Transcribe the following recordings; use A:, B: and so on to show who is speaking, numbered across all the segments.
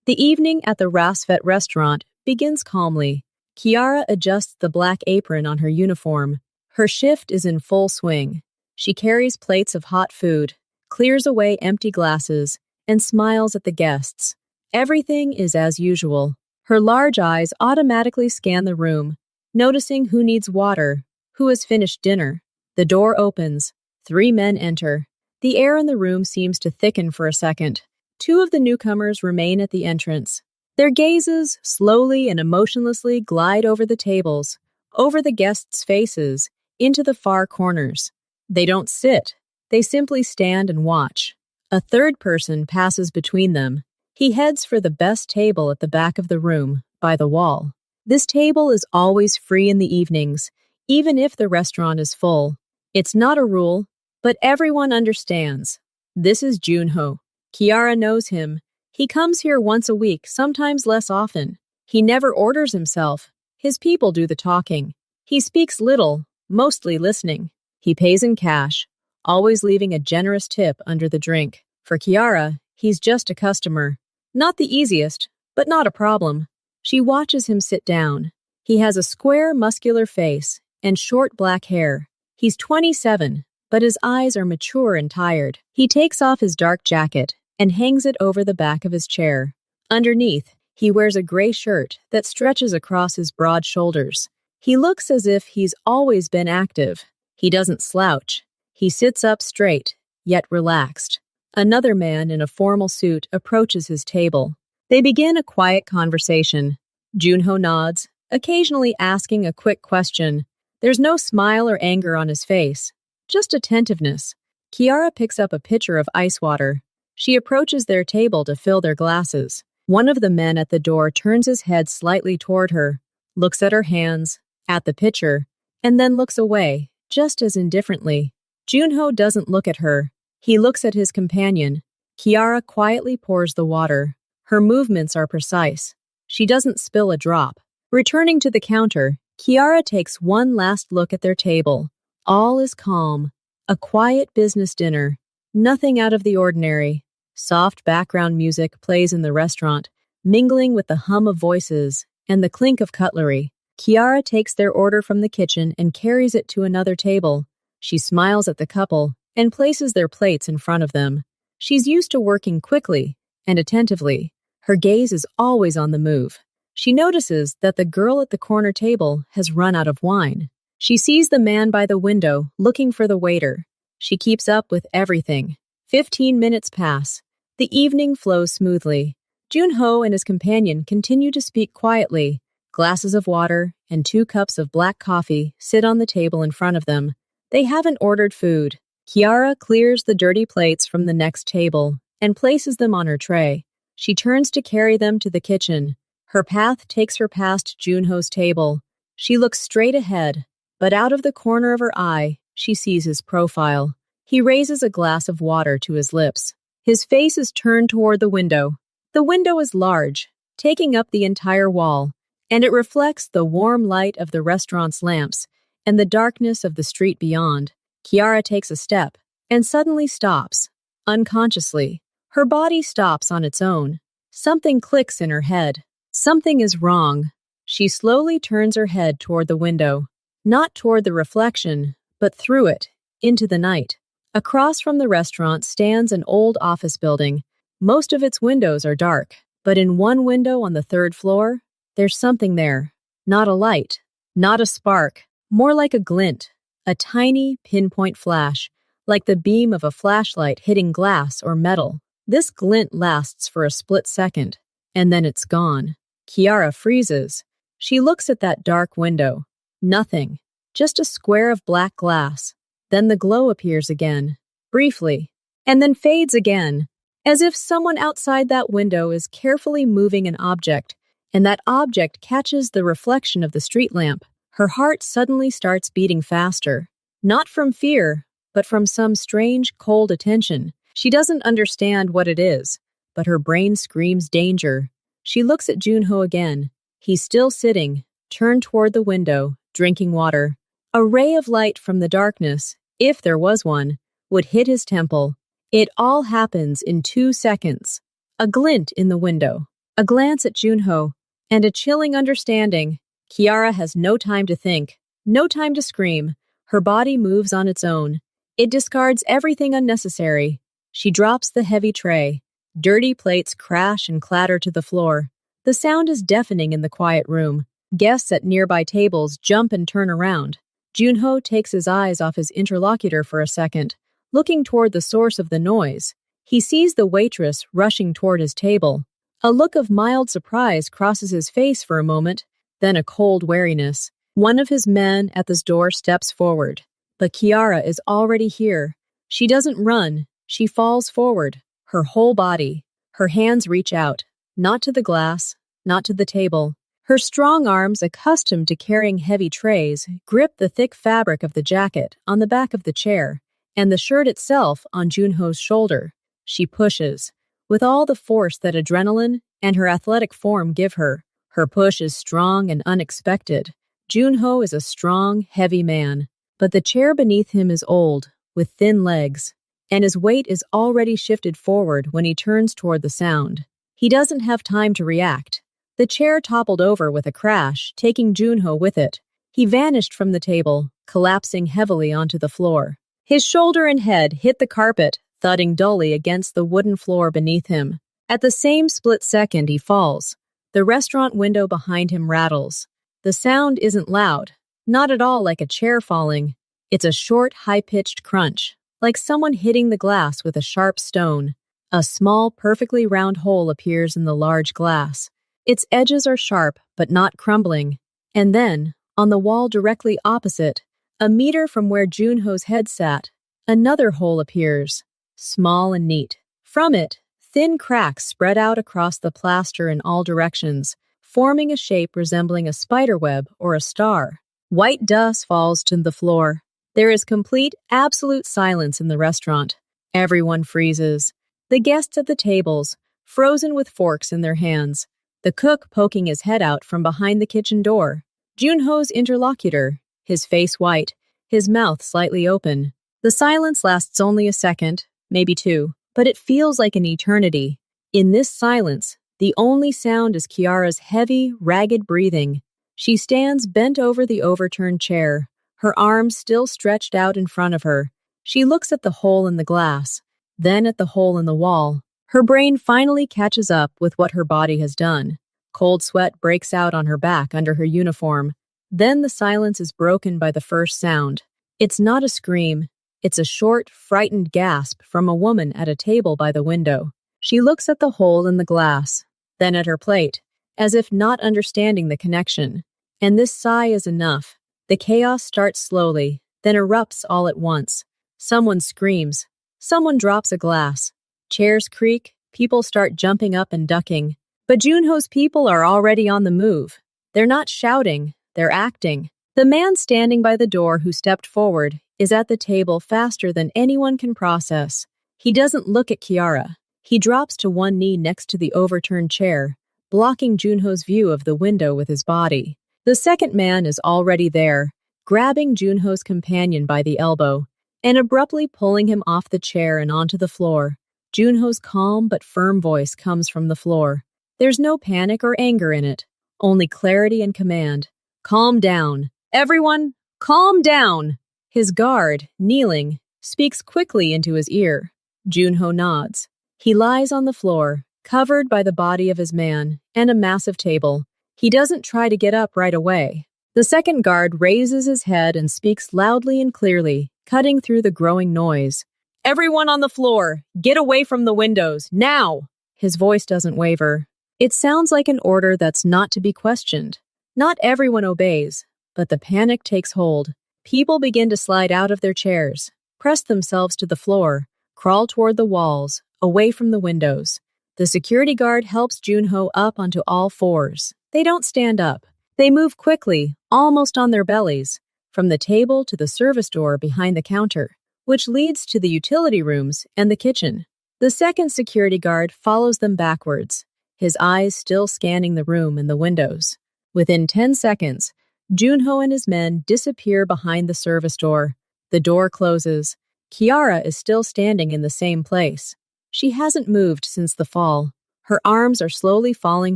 A: The evening at the Rasvet restaurant begins calmly. Kiara adjusts the black apron on her uniform. Her shift is in full swing. She carries plates of hot food, clears away empty glasses, and smiles at the guests. Everything is as usual. Her large eyes automatically scan the room, noticing who needs water, who has finished dinner. The door opens. 3 men enter. The air in the room seems to thicken for a second. 2 of the newcomers remain at the entrance. Their gazes slowly and emotionlessly glide over the tables, over the guests' faces, into the far corners. They don't sit. They simply stand and watch. A third person passes between them. He heads for the best table at the back of the room, by the wall. This table is always free in the evenings, even if the restaurant is full. It's not a rule, but everyone understands. This is Junho. Kiara knows him. He comes here once a week, sometimes less often. He never orders himself. His people do the talking. He speaks little, mostly listening. He pays in cash, always leaving a generous tip under the drink. For Kiara, he's just a customer. Not the easiest, but not a problem. She watches him sit down. He has a square, muscular face and short black hair. He's 27, but his eyes are mature and tired. He takes off his dark jacket and hangs it over the back of his chair. Underneath, he wears a gray shirt that stretches across his broad shoulders. He looks as if he's always been active. He doesn't slouch. He sits up straight, yet relaxed. Another man in a formal suit approaches his table. They begin a quiet conversation. Junho nods, occasionally asking a quick question. There's no smile or anger on his face, just attentiveness. Kiara picks up a pitcher of ice water. She approaches their table to fill their glasses. One of the men at the door turns his head slightly toward her, looks at her hands, at the pitcher, and then looks away, just as indifferently. Junho doesn't look at her. He looks at his companion. Kiara quietly pours the water. Her movements are precise. She doesn't spill a drop. Returning to the counter, Kiara takes one last look at their table. All is calm. A quiet business dinner. Nothing out of the ordinary. Soft background music plays in the restaurant, mingling with the hum of voices and the clink of cutlery. Kiara takes their order from the kitchen and carries it to another table. She smiles at the couple and places their plates in front of them. She's used to working quickly and attentively. Her gaze is always on the move. She notices that the girl at the corner table has run out of wine. She sees the man by the window looking for the waiter. She keeps up with everything. 15 minutes pass. The evening flows smoothly. Junho and his companion continue to speak quietly. Glasses of water and 2 cups of black coffee sit on the table in front of them. They haven't ordered food. Kiara clears the dirty plates from the next table and places them on her tray. She turns to carry them to the kitchen. Her path takes her past Junho's table. She looks straight ahead, but out of the corner of her eye, she sees his profile. He raises a glass of water to his lips. His face is turned toward the window. The window is large, taking up the entire wall, and it reflects the warm light of the restaurant's lamps and the darkness of the street beyond. Kiara takes a step and suddenly stops, unconsciously. Her body stops on its own. Something clicks in her head. Something is wrong. She slowly turns her head toward the window, not toward the reflection, but through it, into the night. Across from the restaurant stands an old office building. Most of its windows are dark, but in one window on the 3rd floor, there's something there. Not a light, not a spark, more like a glint, a tiny pinpoint flash, like the beam of a flashlight hitting glass or metal. This glint lasts for a split second, and then it's gone. Kiara freezes. She looks at that dark window. Nothing, just a square of black glass. Then the glow appears again, briefly, and then fades again, as if someone outside that window is carefully moving an object, and that object catches the reflection of the street lamp. Her heart suddenly starts beating faster, not from fear, but from some strange, cold attention. She doesn't understand what it is, but her brain screams danger. She looks at Junho again. He's still sitting, turned toward the window, drinking water. A ray of light from the darkness, if there was one, would hit his temple. It all happens in 2 seconds. A glint in the window, A glance at Junho, and a chilling understanding. Kiara has no time to think, no time to scream. Her body moves on its own. It discards everything unnecessary. She drops the heavy tray. Dirty plates crash and clatter to the floor. The sound is deafening in the quiet room. Guests at nearby tables jump and turn around. Junho takes his eyes off his interlocutor for a second, looking toward the source of the noise. He sees the waitress rushing toward his table. A look of mild surprise crosses his face for a moment, then a cold wariness. One of his men at this door steps forward, but Kiara is already here. She doesn't run, she falls forward, her whole body. Her hands reach out, not to the glass, not to the table. Her strong arms, accustomed to carrying heavy trays, grip the thick fabric of the jacket on the back of the chair, and the shirt itself on Junho's shoulder. She pushes, with all the force that adrenaline and her athletic form give her. Her push is strong and unexpected. Junho is a strong, heavy man, but the chair beneath him is old, with thin legs, and his weight is already shifted forward when he turns toward the sound. He doesn't have time to react. The chair toppled over with a crash, taking Junho with it. He vanished from the table, collapsing heavily onto the floor. His shoulder and head hit the carpet, thudding dully against the wooden floor beneath him. At the same split second he falls. The restaurant window behind him rattles. The sound isn't loud, not at all like a chair falling. It's a short, high-pitched crunch, like someone hitting the glass with a sharp stone. A small, perfectly round hole appears in the large glass. Its edges are sharp, but not crumbling. And then, on the wall directly opposite, a meter from where Junho's head sat, another hole appears, small and neat. From it, thin cracks spread out across the plaster in all directions, forming a shape resembling a spiderweb or a star. White dust falls to the floor. There is complete, absolute silence in the restaurant. Everyone freezes. The guests at the tables, frozen with forks in their hands. The cook poking his head out from behind the kitchen door. Junho's interlocutor, his face white, his mouth slightly open. The silence lasts only a second, maybe two, but it feels like an eternity. In this silence, the only sound is Kiara's heavy, ragged breathing. She stands bent over the overturned chair, her arms still stretched out in front of her. She looks at the hole in the glass, then at the hole in the wall. Her brain finally catches up with what her body has done. Cold sweat breaks out on her back under her uniform. Then the silence is broken by the first sound. It's not a scream. It's a short, frightened gasp from a woman at a table by the window. She looks at the hole in the glass, then at her plate, as if not understanding the connection. And this sigh is enough. The chaos starts slowly, then erupts all at once. Someone screams. Someone drops a glass. Chairs creak. People start jumping up and ducking. But Junho's people are already on the move. They're not shouting. They're acting. The man standing by the door who stepped forward is at the table faster than anyone can process. He doesn't look at Kiara. He drops to one knee next to the overturned chair, blocking Junho's view of the window with his body. The second man is already there, grabbing Junho's companion by the elbow and abruptly pulling him off the chair and onto the floor. Junho's calm but firm voice comes from the floor. There's no panic or anger in it, only clarity and command. Calm down. Everyone, calm down. His guard, kneeling, speaks quickly into his ear. Junho nods. He lies on the floor, covered by the body of his man and a massive table. He doesn't try to get up right away. The second guard raises his head and speaks loudly and clearly, cutting through the growing noise. Everyone on the floor, get away from the windows, now! His voice doesn't waver. It sounds like an order that's not to be questioned. Not everyone obeys, but the panic takes hold. People begin to slide out of their chairs, press themselves to the floor, crawl toward the walls, away from the windows. The security guard helps Junho up onto all fours. They don't stand up. They move quickly, almost on their bellies, from the table to the service door behind the counter, which leads to the utility rooms and the kitchen. The second security guard follows them backwards, his eyes still scanning the room and the windows. Within 10 seconds, Junho and his men disappear behind the service door. The door closes. Kiara is still standing in the same place. She hasn't moved since the fall. Her arms are slowly falling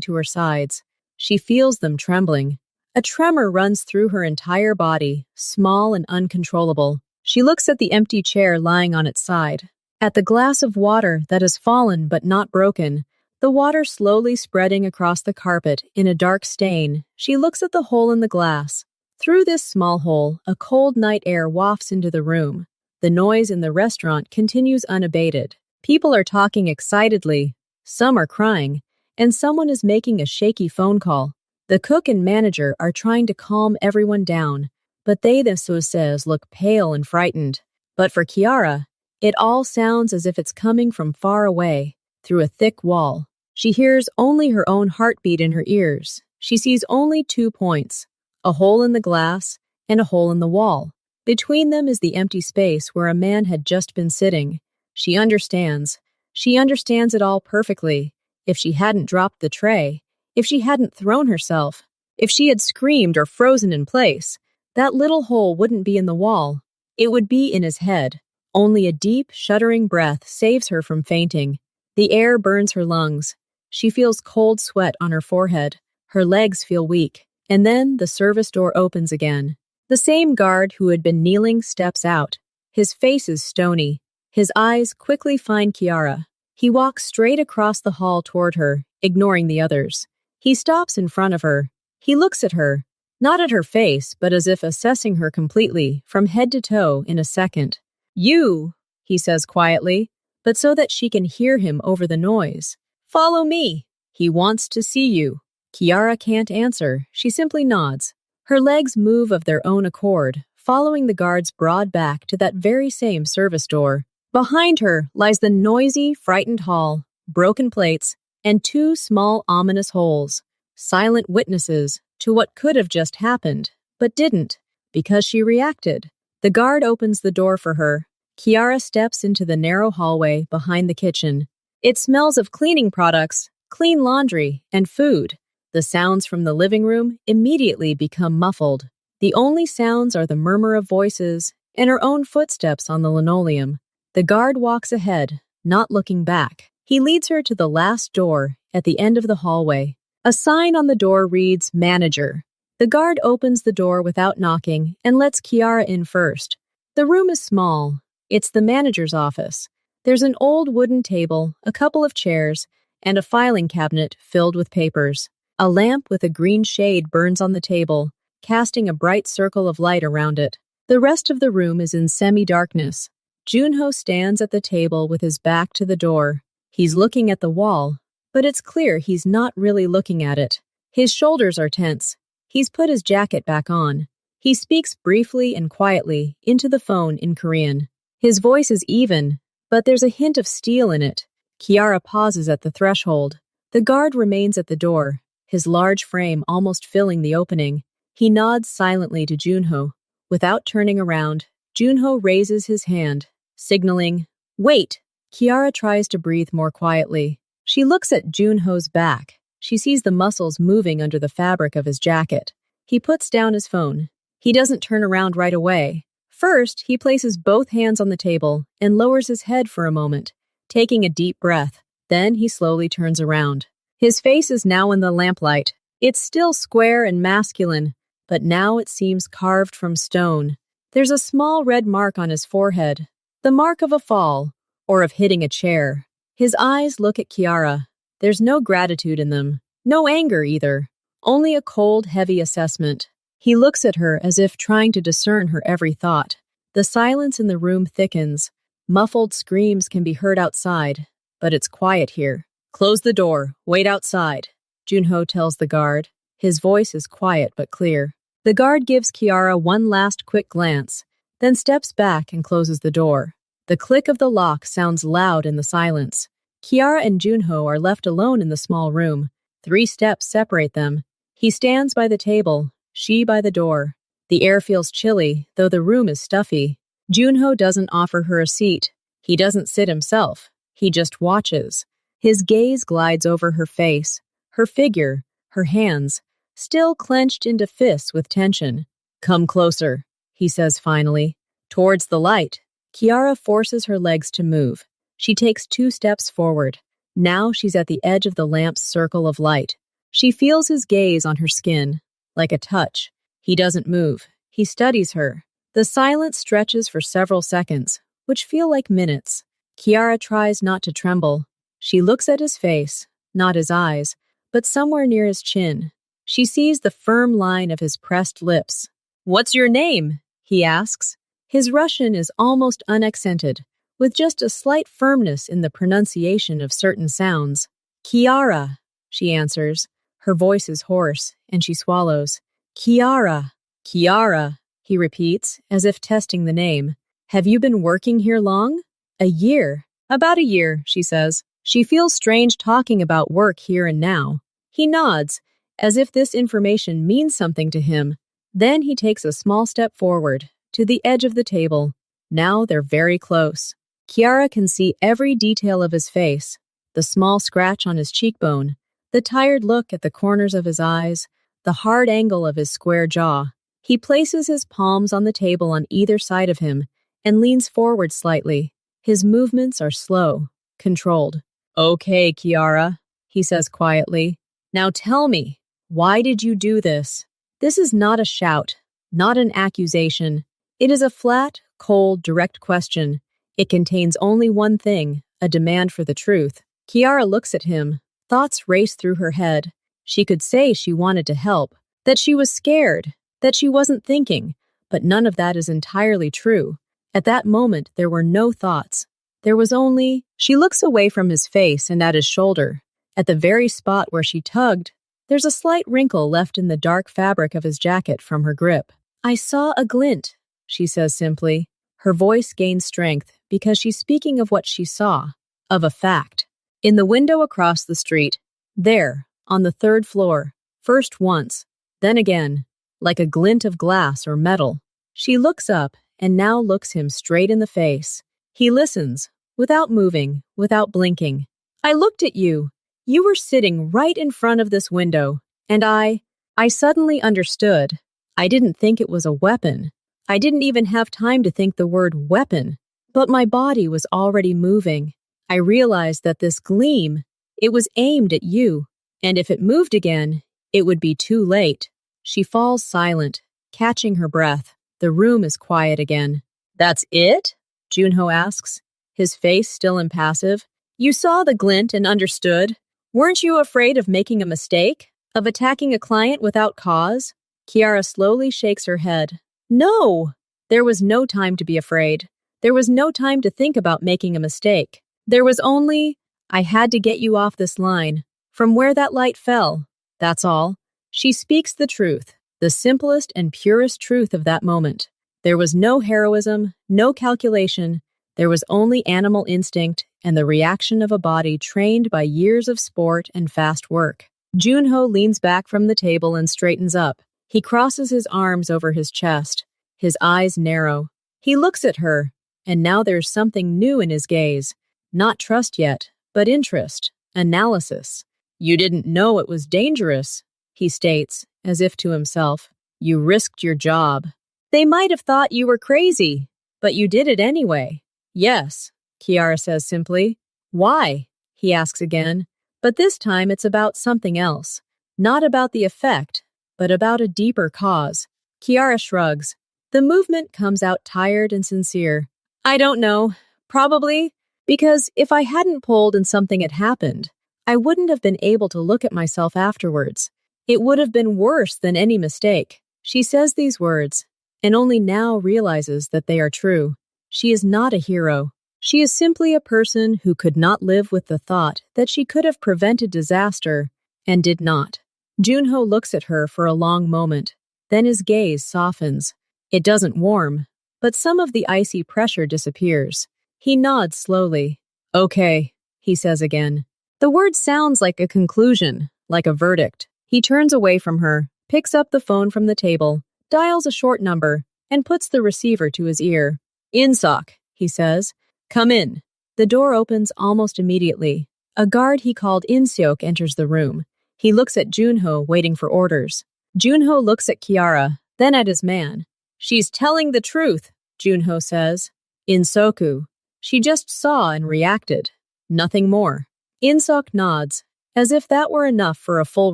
A: to her sides. She feels them trembling. A tremor runs through her entire body, small and uncontrollable. She looks at the empty chair lying on its side, at the glass of water that has fallen but not broken, the water slowly spreading across the carpet in a dark stain. She looks at the hole in the glass. Through this small hole, a cold night air wafts into the room. The noise in the restaurant continues unabated. People are talking excitedly, some are crying, and someone is making a shaky phone call. The cook and manager are trying to calm everyone down, but they themselves look pale and frightened. But for Kiara, it all sounds as if it's coming from far away, through a thick wall. She hears only her own heartbeat in her ears. She sees only 2 points, a hole in the glass and a hole in the wall. Between them is the empty space where a man had just been sitting. She understands. She understands it all perfectly. If she hadn't dropped the tray, if she hadn't thrown herself, if she had screamed or frozen in place, that little hole wouldn't be in the wall. It would be in his head. Only a deep, shuddering breath saves her from fainting. The air burns her lungs. She feels cold sweat on her forehead. Her legs feel weak. And then the service door opens again. The same guard who had been kneeling steps out. His face is stony. His eyes quickly find Kiara. He walks straight across the hall toward her, ignoring the others. He stops in front of her. He looks at her, not at her face, but as if assessing her completely, from head to toe, in a second. "You," he says quietly, but so that she can hear him over the noise. "Follow me. He wants to see you." Kiara can't answer. She simply nods. Her legs move of their own accord, following the guard's broad back to that very same service door. Behind her lies the noisy, frightened hall, broken plates, and 2 small, ominous holes. Silent witnesses to what could have just happened, but didn't, because she reacted. The guard opens the door for her. Kiara steps into the narrow hallway behind the kitchen. It smells of cleaning products, clean laundry, and food. The sounds from the living room immediately become muffled. The only sounds are the murmur of voices and her own footsteps on the linoleum. The guard walks ahead, not looking back. He leads her to the last door at the end of the hallway. A sign on the door reads, "Manager." The guard opens the door without knocking and lets Kiara in first. The room is small. It's the manager's office. There's an old wooden table, a couple of chairs, and a filing cabinet filled with papers. A lamp with a green shade burns on the table, casting a bright circle of light around it. The rest of the room is in semi-darkness. Junho stands at the table with his back to the door. He's looking at the wall, but it's clear he's not really looking at it. His shoulders are tense. He's put his jacket back on. He speaks briefly and quietly into the phone in Korean. His voice is even, but there's a hint of steel in it. Kiara pauses at the threshold. The guard remains at the door, his large frame almost filling the opening. He nods silently to Junho. Without turning around, Junho raises his hand, signaling, "Wait." Kiara tries to breathe more quietly. She looks at Junho's back. She sees the muscles moving under the fabric of his jacket. He puts down his phone. He doesn't turn around right away. First, he places both hands on the table and lowers his head for a moment, taking a deep breath. Then he slowly turns around. His face is now in the lamplight. It's still square and masculine, but now it seems carved from stone. There's a small red mark on his forehead, the mark of a fall, or of hitting a chair. His eyes look at Kiara. There's no gratitude in them, no anger either, only a cold, heavy assessment. He looks at her as if trying to discern her every thought. The silence in the room thickens. Muffled screams can be heard outside, but it's quiet here. "Close the door. Wait outside," Junho tells the guard. His voice is quiet but clear. The guard gives Kiara one last quick glance, then steps back and closes the door. The click of the lock sounds loud in the silence. Kiara and Junho are left alone in the small room. 3 steps separate them. He stands by the table, she by the door. The air feels chilly, though the room is stuffy. Junho doesn't offer her a seat. He doesn't sit himself. He just watches. His gaze glides over her face, her figure, her hands, still clenched into fists with tension. "Come closer," he says finally, "towards the light." Kiara forces her legs to move. She takes 2 steps forward. Now she's at the edge of the lamp's circle of light. She feels his gaze on her skin, like a touch. He doesn't move. He studies her. The silence stretches for several seconds, which feel like minutes. Kiara tries not to tremble. She looks at his face, not his eyes, but somewhere near his chin. She sees the firm line of his pressed lips. "What's your name?" he asks. His Russian is almost unaccented, with just a slight firmness in the pronunciation of certain sounds. "Kiara," she answers. Her voice is hoarse, and she swallows. "Kiara, Kiara," he repeats, as if testing the name. "Have you been working here long?" "A year." "About a year," she says. She feels strange talking about work here and now. He nods, as if this information means something to him. Then he takes a small step forward, to the edge of the table. Now they're very close. Kiara can see every detail of his face, the small scratch on his cheekbone, the tired look at the corners of his eyes, the hard angle of his square jaw. He places his palms on the table on either side of him and leans forward slightly. His movements are slow, controlled. "Okay, Kiara," he says quietly. "Now tell me, why did you do this?" This is not a shout, not an accusation. It is a flat, cold, direct question. It contains only one thing, a demand for the truth. Kiara looks at him. Thoughts race through her head. She could say she wanted to help, that she was scared, that she wasn't thinking, but none of that is entirely true. At that moment, there were no thoughts. There was only... She looks away from his face and at his shoulder. At the very spot where she tugged, there's a slight wrinkle left in the dark fabric of his jacket from her grip. "I saw a glint," she says simply. Her voice gains strength because she's speaking of what she saw, of a fact. In the window across the street, there, on the third floor, first once, then again, like a glint of glass or metal. She looks up and now looks him straight in the face. He listens, without moving, without blinking. "I looked at you. You were sitting right in front of this window, and I suddenly understood. I didn't think it was a weapon. I didn't even have time to think the word weapon, but my body was already moving. I realized that this gleam, it was aimed at you, and if it moved again, it would be too late." She falls silent, catching her breath. The room is quiet again. "That's it?" Junho asks, his face still impassive. "You saw the glint and understood? Weren't you afraid of making a mistake? Of attacking a client without cause?" Kiara slowly shakes her head. "No!" There was no time to be afraid. There was no time to think about making a mistake. There was only, "I had to get you off this line, from where that light fell. That's all." She speaks the truth, the simplest and purest truth of that moment. There was no heroism, no calculation. There was only animal instinct and the reaction of a body trained by years of sport and fast work. Junho leans back from the table and straightens up. He crosses his arms over his chest. His eyes narrow. He looks at her, and now there's something new in his gaze. Not trust yet, but interest, analysis. "You didn't know it was dangerous," he states, as if to himself. "You risked your job. They might have thought you were crazy, but you did it anyway." "Yes," Kiara says simply. "Why?" he asks again. But this time it's about something else. Not about the effect, but about a deeper cause. Kiara shrugs. The movement comes out tired and sincere. "I don't know. Probably. Because if I hadn't pulled and something had happened, I wouldn't have been able to look at myself afterwards. It would have been worse than any mistake." She says these words, and only now realizes that they are true. She is not a hero. She is simply a person who could not live with the thought that she could have prevented disaster, and did not. Junho looks at her for a long moment. Then his gaze softens. It doesn't warm, but some of the icy pressure disappears. He nods slowly. "Okay," he says again. The word sounds like a conclusion, like a verdict. He turns away from her, picks up the phone from the table, dials a short number, and puts the receiver to his ear. "Insock," he says. "Come in." The door opens almost immediately. A guard he called Inseok enters the room. He looks at Junho, waiting for orders. Junho looks at Kiara, then at his man. "She's telling the truth," Junho says. "Insoku. She just saw and reacted. Nothing more." In-Seok nods, as if that were enough for a full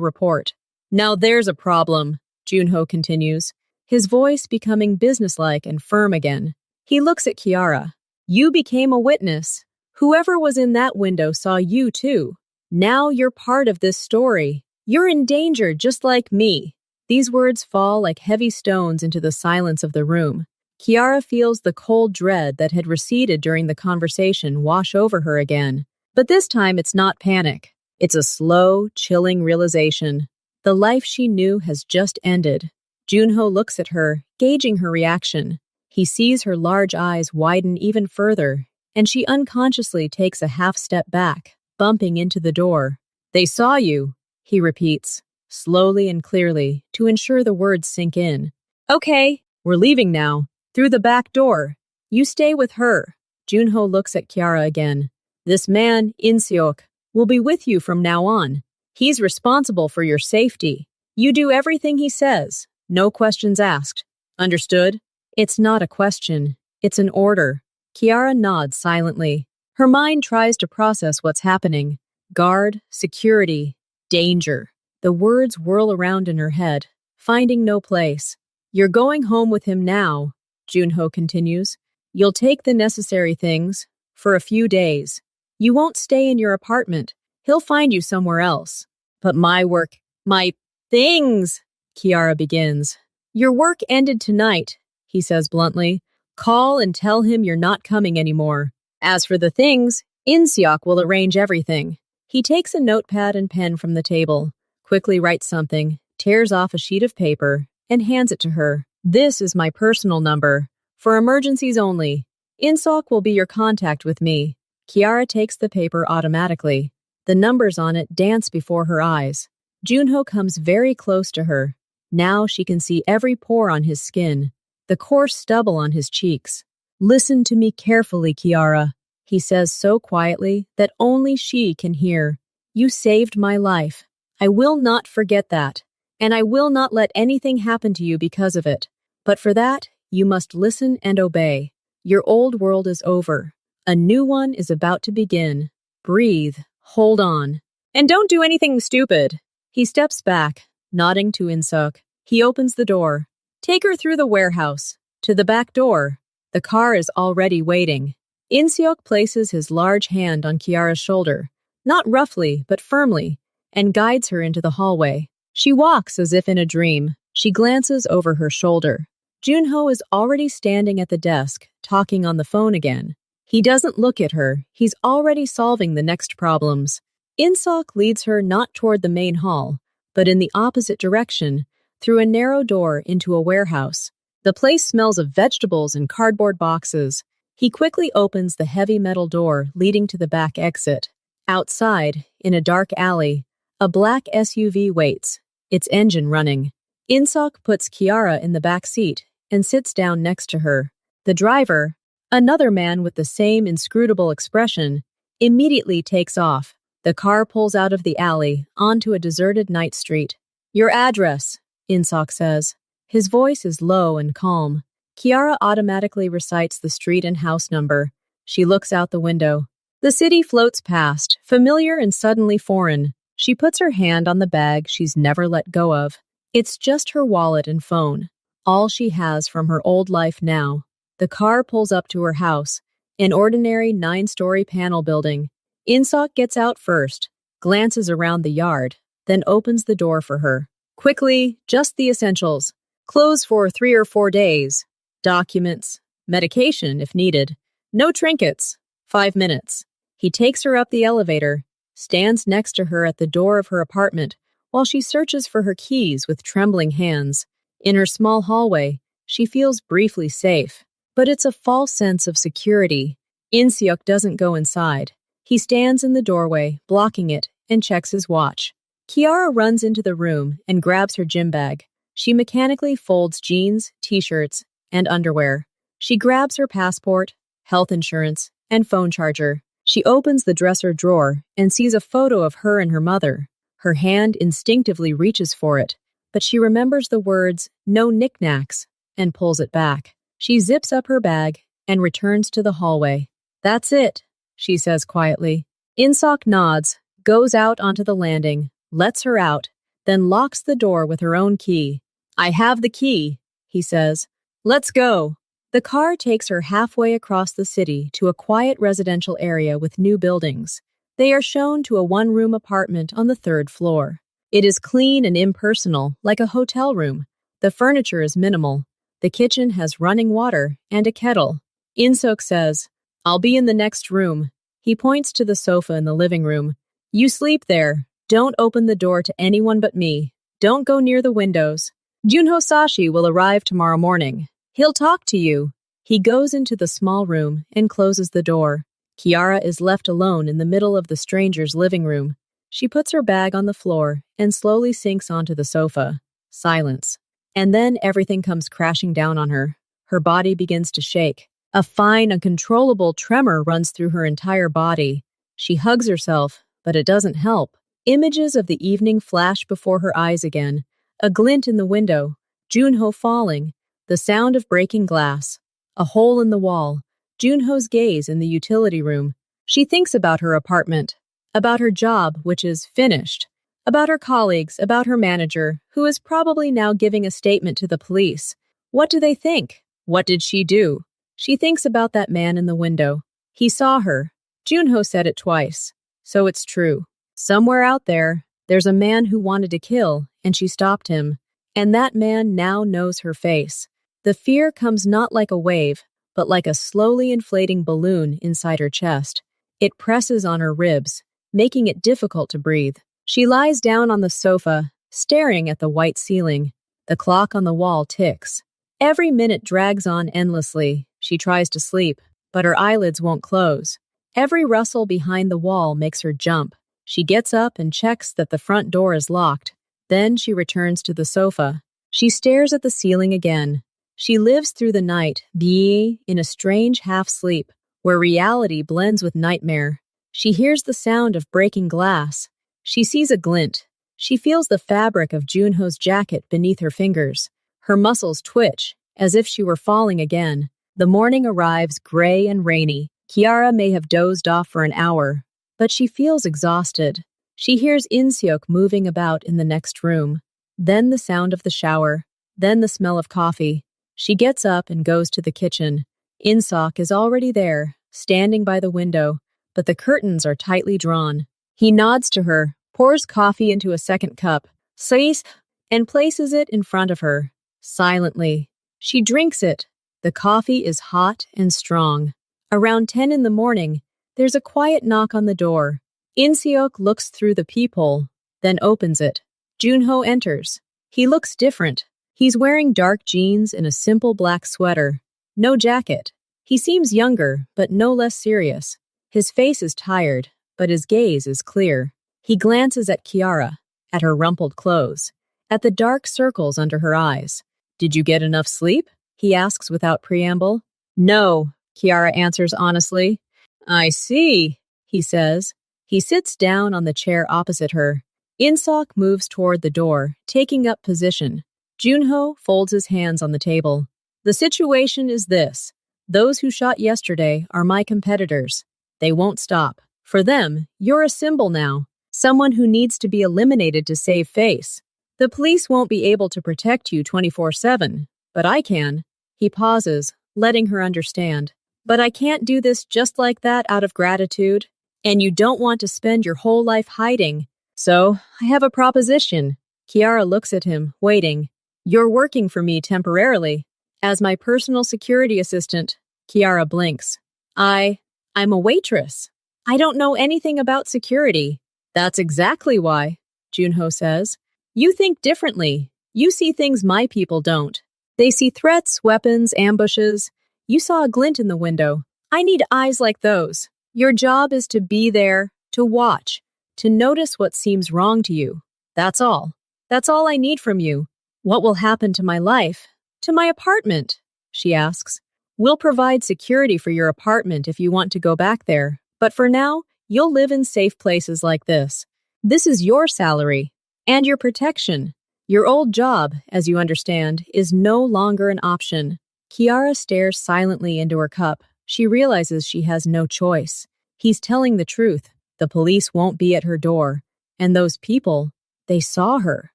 A: report. Now there's a problem, Junho continues, his voice becoming businesslike and firm again. He looks at Kiara. You became a witness. Whoever was in that window saw you too. Now you're part of this story. You're in danger just like me. These words fall like heavy stones into the silence of the room. Kiara feels the cold dread that had receded during the conversation wash over her again. But this time it's not panic. It's a slow, chilling realization. The life she knew has just ended. Junho looks at her, gauging her reaction. He sees her large eyes widen even further, and she unconsciously takes a half step back, bumping into the door. They saw you, he repeats, slowly and clearly, to ensure the words sink in. Okay, we're leaving now. Through the back door. You stay with her. Junho looks at Kiara again. This man, In-Seok, will be with you from now on. He's responsible for your safety. You do everything he says. No questions asked. Understood? It's not a question. It's an order. Kiara nods silently. Her mind tries to process what's happening. Guard, security, danger. The words whirl around in her head, finding no place. You're going home with him now, Junho continues. You'll take the necessary things for a few days. You won't stay in your apartment. He'll find you somewhere else. But my work, my things, Kiara begins. Your work ended tonight, he says bluntly. Call and tell him you're not coming anymore. As for the things, In-Seok will arrange everything. He takes a notepad and pen from the table, quickly writes something, tears off a sheet of paper, and hands it to her. This is my personal number. For emergencies only. In-Seok will be your contact with me. Kiara takes the paper automatically. The numbers on it dance before her eyes. Junho comes very close to her. Now she can see every pore on his skin, the coarse stubble on his cheeks. Listen to me carefully, Kiara, he says so quietly that only she can hear. You saved my life. I will not forget that, and I will not let anything happen to you because of it. But for that, you must listen and obey. Your old world is over. A new one is about to begin. Breathe, hold on, and don't do anything stupid. He steps back, nodding to In-Seok. He opens the door. Take her through the warehouse, to the back door. The car is already waiting. In-Seok places his large hand on Kiara's shoulder, not roughly, but firmly, and guides her into the hallway. She walks as if in a dream. She glances over her shoulder. Junho is already standing at the desk, talking on the phone again. He doesn't look at her. He's already solving the next problems. In-Seok leads her not toward the main hall, but in the opposite direction, through a narrow door into a warehouse. The place smells of vegetables and cardboard boxes. He quickly opens the heavy metal door leading to the back exit. Outside, in a dark alley, a black SUV waits, its engine running. In-Seok puts Kiara in the back seat and sits down next to her. The driver, another man with the same inscrutable expression, immediately takes off. The car pulls out of the alley onto a deserted night street. Your address, In-Seok says. His voice is low and calm. Kiara automatically recites the street and house number. She looks out the window. The city floats past, familiar and suddenly foreign. She puts her hand on the bag she's never let go of. It's just her wallet and phone, all she has from her old life now. The car pulls up to her house, an ordinary 9-story panel building. In-Seok gets out first, glances around the yard, then opens the door for her. Quickly, just the essentials. Clothes for 3 or 4 days. Documents. Medication, if needed. No trinkets. 5 minutes. He takes her up the elevator, stands next to her at the door of her apartment, while she searches for her keys with trembling hands. In her small hallway, she feels briefly safe, but it's a false sense of security. In-Seok doesn't go inside. He stands in the doorway, blocking it, and checks his watch. Kiara runs into the room and grabs her gym bag. She mechanically folds jeans, t-shirts, and underwear. She grabs her passport, health insurance, and phone charger. She opens the dresser drawer and sees a photo of her and her mother. Her hand instinctively reaches for it, but she remembers the words, "no knickknacks," and pulls it back. She zips up her bag and returns to the hallway. That's it, she says quietly. In-Sok nods, goes out onto the landing, lets her out, then locks the door with her own key. I have the key, he says. Let's go. The car takes her halfway across the city to a quiet residential area with new buildings. They are shown to a one-room apartment on the third floor. It is clean and impersonal, like a hotel room. The furniture is minimal. The kitchen has running water and a kettle. In-Sok says, I'll be in the next room. He points to the sofa in the living room. You sleep there. Don't open the door to anyone but me. Don't go near the windows. Junho Sashi will arrive tomorrow morning. He'll talk to you. He goes into the small room and closes the door. Kiara is left alone in the middle of the stranger's living room. She puts her bag on the floor and slowly sinks onto the sofa. Silence. And then everything comes crashing down on her. Her body begins to shake. A fine, uncontrollable tremor runs through her entire body. She hugs herself, but it doesn't help. Images of the evening flash before her eyes again. A glint in the window. Junho falling. The sound of breaking glass. A hole in the wall. Junho's gaze in the utility room. She thinks about her apartment. About her job, which is finished. About her colleagues, about her manager, who is probably now giving a statement to the police. What do they think? What did she do? She thinks about that man in the window. He saw her. Junho said it twice. So it's true. Somewhere out there, there's a man who wanted to kill, and she stopped him. And that man now knows her face. The fear comes not like a wave, but like a slowly inflating balloon inside her chest. It presses on her ribs, making it difficult to breathe. She lies down on the sofa, staring at the white ceiling. The clock on the wall ticks. Every minute drags on endlessly. She tries to sleep, but her eyelids won't close. Every rustle behind the wall makes her jump. She gets up and checks that the front door is locked. Then she returns to the sofa. She stares at the ceiling again. She lives through the night, being in a strange half-sleep, where reality blends with nightmare. She hears the sound of breaking glass. She sees a glint. She feels the fabric of Junho's jacket beneath her fingers. Her muscles twitch, as if she were falling again. The morning arrives gray and rainy. Kiara may have dozed off for an hour, but she feels exhausted. She hears In-Seok moving about in the next room. Then the sound of the shower. Then the smell of coffee. She gets up and goes to the kitchen. In-Seok is already there, standing by the window, but the curtains are tightly drawn. He nods to her, pours coffee into a second cup, says, and places it in front of her. Silently. She drinks it. The coffee is hot and strong. Around 10 in the morning, there's a quiet knock on the door. In-Seok looks through the peephole, then opens it. Junho enters. He looks different. He's wearing dark jeans and a simple black sweater. No jacket. He seems younger, but no less serious. His face is tired, but his gaze is clear. He glances at Kiara, at her rumpled clothes, at the dark circles under her eyes. Did you get enough sleep? He asks without preamble. No, Kiara answers honestly. I see, he says. He sits down on the chair opposite her. In-Seok moves toward the door, taking up position. Junho folds his hands on the table. The situation is this. Those who shot yesterday are my competitors. They won't stop. For them, you're a symbol now. Someone who needs to be eliminated to save face. The police won't be able to protect you 24/7, but I can. He pauses, letting her understand. But I can't do this just like that out of gratitude. And you don't want to spend your whole life hiding. So, I have a proposition. Kiara looks at him, waiting. You're working for me temporarily. As my personal security assistant. Kiara blinks. I'm a waitress. I don't know anything about security. That's exactly why, Junho says. You think differently. You see things my people don't. They see threats, weapons, ambushes. You saw a glint in the window. I need eyes like those. Your job is to be there, to watch, to notice what seems wrong to you. That's all. That's all I need from you. What will happen to my life? To my apartment? She asks. We'll provide security for your apartment if you want to go back there. But for now, you'll live in safe places like this. This is your salary and your protection. Your old job, as you understand, is no longer an option. Kiara stares silently into her cup. She realizes she has no choice. He's telling the truth. The police won't be at her door. And those people, they saw her.